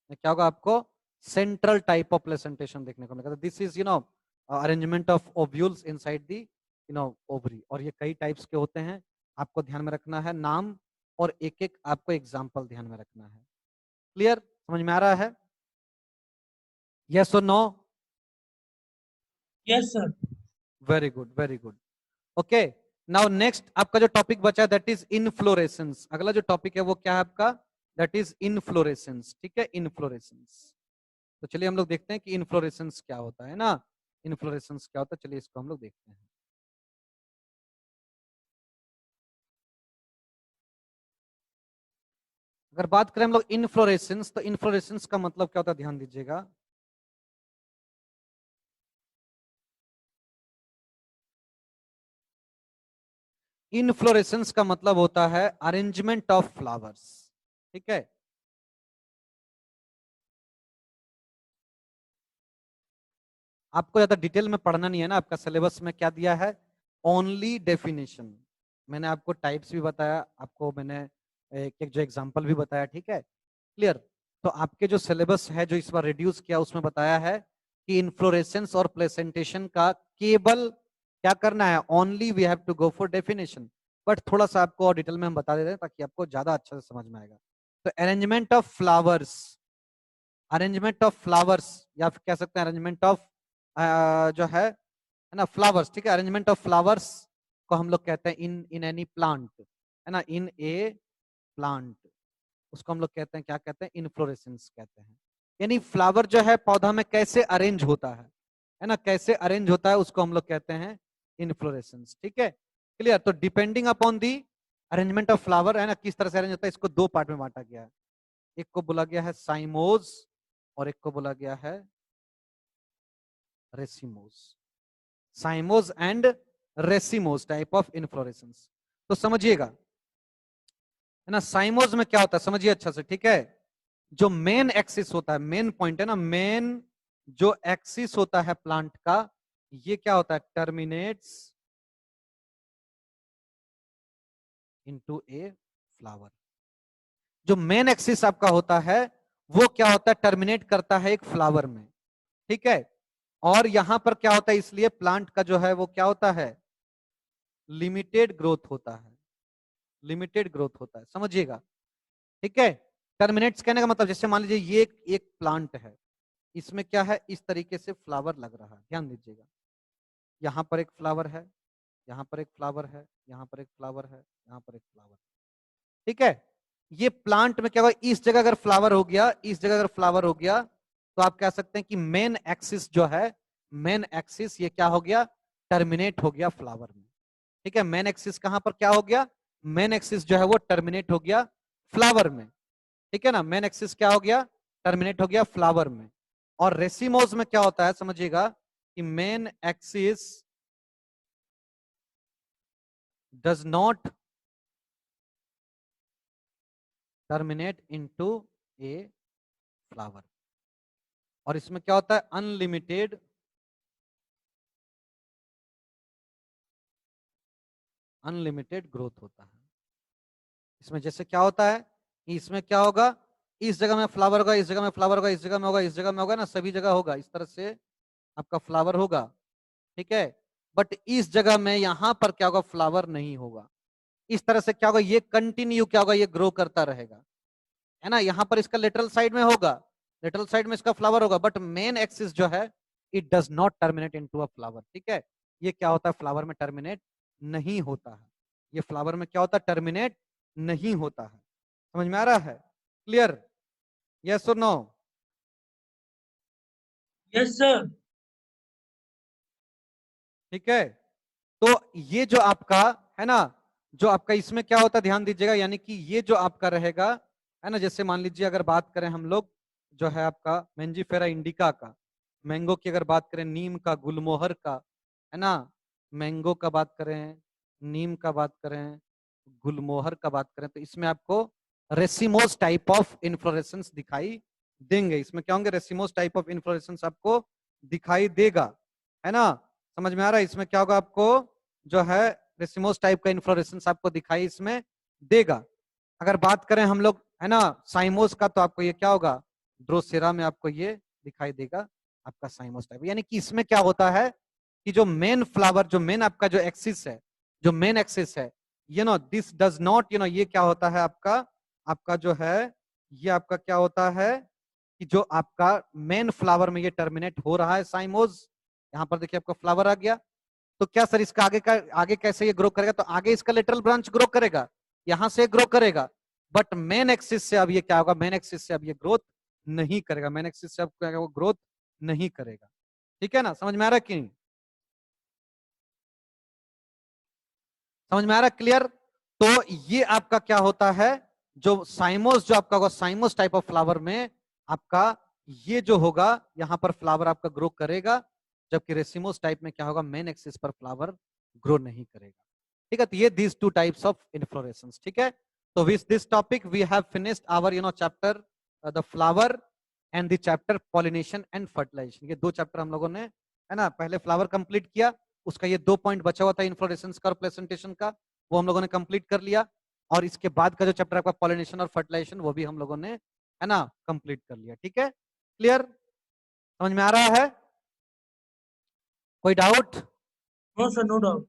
में क्या होगा, आपको सेंट्रल टाइप ऑफ प्लेसेंटेशन देखने को मिलेगा। This is arrangement of ovules inside the ovary, और ये कई टाइप्स के होते हैं, आपको ध्यान में रखना है नाम, और एक एक आपको एग्जाम्पल ध्यान में रखना है, क्लियर, समझ में आ रहा है, यस और no, Yes, sir. Very good, very good, okay. Now next आपका जो टॉपिक बचा है दैट इज इनफ्लोरेसेंस, अगला जो टॉपिक है वो क्या है आपका, दैट इज इनफ्लोरेसेंस, ठीक है, इनफ्लोरेसेंस। तो चलिए हम लोग देखते हैं कि इनफ्लोरेसेंस क्या होता है ना, इनफ्लोरेसेंस क्या होता है, चलिए इसको हम लोग देखते हैं। अगर बात करें हम लोग इनफ्लोरेसेंस, तो इनफ्लोरेसेंस का मतलब क्या होता है, ध्यान दीजिएगा। इनफ्लोरेसेंस का मतलब होता है अरेंजमेंट ऑफ फ्लावर्स, ठीक है। आपको ज्यादा डिटेल में पढ़ना नहीं है ना, आपका सिलेबस में क्या दिया है, ओनली डेफिनेशन। मैंने आपको टाइप्स भी बताया, आपको मैंने एक एक जो एग्जांपल भी बताया, ठीक है, क्लियर। तो आपके जो सिलेबस है जो इस बार रिड्यूस किया, उसमें बताया है कि इन्फ्लोरेसेंस और प्रेजेंटेशन का केवल क्या करना है, only we have to go for definition. But थोड़ा सा आपको और डिटेल में हम बता देते हैं ताकि आपको ज्यादा अच्छे से समझ में आएगा। तो arrangement of flowers, arrangement of flowers, या फिर कह सकते हैं अरेंजमेंट ऑफ जो है ना फ्लावर्स, ठीक है। अरेंजमेंट ऑफ फ्लावर्स को हम लोग कहते हैं इन इन एनी प्लांट, है ना, इन ए प्लांट, उसको हम लोग कहते हैं, क्या कहते हैं, इनफ्लोरेसेंस कहते हैं। यानी फ्लावर जो है पौधा में कैसे अरेंज होता है ना, कैसे अरेंज होता है, उसको हम लोग कहते हैं इनफ्लोरेसेंस, ठीक है, क्लियर। तो depending upon the arrangement of flower, है ना, किस तरह से अरेंज होता है, इसको दो पार्ट में बांटा गया है। एक को बोला गया है साइमोज और एक को बोला गया है racemose. Cymose and racemose type of inflorescence. तो समझिएगा, है ना, साइमोज में क्या होता है समझिए अच्छा से, ठीक है। जो मेन एक्सिस होता है, मेन पॉइंट है ना, मेन जो एक्सिस होता है प्लांट का, ये क्या होता है, टर्मिनेट्स इनटू ए फ्लावर। जो मेन एक्सिस आपका होता है वो क्या होता है, टर्मिनेट करता है एक फ्लावर में, ठीक है। और यहां पर क्या होता है, इसलिए प्लांट का जो है वो क्या होता है, लिमिटेड ग्रोथ होता है, लिमिटेड ग्रोथ होता है, समझिएगा, ठीक है। टर्मिनेट्स कहने का मतलब, जैसे मान लीजिए ये एक प्लांट है, इसमें क्या है, इस तरीके से फ्लावर लग रहा है, ध्यान दीजिएगा। यहाँ पर एक फ्लावर है, यहाँ पर एक फ्लावर है, यहाँ पर एक फ्लावर है, यहाँ पर एक फ्लावर है, ठीक है। ये प्लांट में क्या होगा, इस जगह अगर फ्लावर हो गया, इस जगह अगर फ्लावर हो गया, तो आप कह सकते हैं कि मेन एक्सिस जो है, मेन एक्सिस ये क्या हो गया, टर्मिनेट हो गया फ्लावर में, ठीक है। मेन एक्सिस कहां पर क्या हो गया, मेन एक्सिस जो है वो टर्मिनेट हो गया फ्लावर में, ठीक है ना। मेन एक्सिस क्या हो गया, टर्मिनेट हो गया फ्लावर में। और रेसिमोज में क्या होता है समझिएगा, कि main axis does not terminate into a flower. और इसमें क्या होता है, अनलिमिटेड, अनलिमिटेड ग्रोथ होता है। इसमें जैसे क्या होता है, कि इसमें क्या होगा, इस जगह में फ्लावर होगा, इस जगह में फ्लावर होगा, इस जगह में होगा, इस जगह में होगा ना, सभी जगह होगा, इस तरह से आपका फ्लावर होगा, ठीक है। बट इस जगह में यहां पर क्या होगा, फ्लावर नहीं होगा। इस तरह से क्या होगा, ये कंटिन्यू क्या होगा, ये ग्रो करता रहेगा, है ना। यहां पर इसका लेटरल साइड में होगा, लेटरल साइड में इसका फ्लावर होगा, बट मेन एक्सिस जो है it does not terminate into a flower, ठीक है। ये क्या होता है, फ्लावर में टर्मिनेट नहीं होता है, ये फ्लावर में क्या होता है, टर्मिनेट नहीं होता है। समझ में आ रहा है, क्लियर, यस और नो। Yes, sir. ठीक है, तो ये जो आपका है ना, जो आपका इसमें क्या होता है ध्यान दीजिएगा, यानी कि ये जो आपका रहेगा, है ना, जैसे मान लीजिए अगर बात करें हम लोग जो है आपका मैंजीफेरा इंडिका का, मैंगो की अगर बात करें, नीम का, गुलमोहर का, है ना, मैंगो का बात करें, नीम का बात करें, गुलमोहर का बात करें, तो इसमें आपको रेसिमोस टाइप ऑफ इन्फ्लोरेसेंस दिखाई देंगे। इसमें क्या होंगे, रेसिमोस टाइप ऑफ इन्फ्लोरेसेंस आपको दिखाई देगा, है ना। समझ में आ रहा है, इसमें क्या होगा, आपको जो है रेसिमोस टाइप का इन्फ्लोरेसेंस आपको दिखाई इसमें देगा। अगर बात करें हम लोग, है ना, साइमोस का, तो आपको ये क्या होगा, ड्रोसेरा में आपको ये दिखाई देगा आपका साइमोस टाइप। यानी कि इसमें क्या होता है, कि जो मेन फ्लावर, जो मेन आपका जो एक्सिस है, जो मेन एक्सिस है, दिस डज नॉट, ये क्या होता है आपका, आपका जो है ये आपका क्या होता है, कि जो आपका मेन फ्लावर में ये टर्मिनेट हो रहा है साइमोज। यहाँ पर देखिए आपका फ्लावर आ गया, तो क्या सर इसका आगे का, आगे कैसे ये ग्रो करेगा, तो आगे इसका लेटरल ब्रांच ग्रो करेगा, यहां से ग्रो करेगा, बट मेन एक्सिस से अब ये क्या होगा, मेन एक्सिस से अब ये ग्रोथ नहीं करेगा, मेन एक्सिस से अब क्या वो ग्रोथ नहीं करेगा, ठीक है ना। समझ में आ रहा है कि नहीं, समझ में आ रहा है, क्लियर। तो ये आपका क्या होता है, जो साइमोस जो आपका होगा, साइमोस टाइप ऑफ फ्लावर में आपका ये जो होगा यहाँ पर फ्लावर आपका ग्रो करेगा, जबकि रेसिमोस टाइप में क्या होगा, मेन एक्सिस पर फ्लावर ग्रो नहीं करेगा। ठीक है, तो ये these two types of inflorescence. ठीक है, तो with this topic we have finished our chapter the flower and the chapter pollination and fertilization. ये दो चैप्टर हम लोगों ने, है ना, पहले फ्लावर कंप्लीट किया, उसका ये 2 पॉइंट बचा हुआ था इन्फ्लोरेसेंस का और प्रेजेंटेशन का, वो हम लोगों ने कंप्लीट कर लिया। और इसके बाद का जो चैप्टर आपका पॉलिनेशन और फर्टिलाइजेशन, वो भी हम लोगों ने, है ना, कंप्लीट कर लिया। ठीक है, क्लियर, समझ में आ रहा है? कोई doubt? No, sir. No doubt.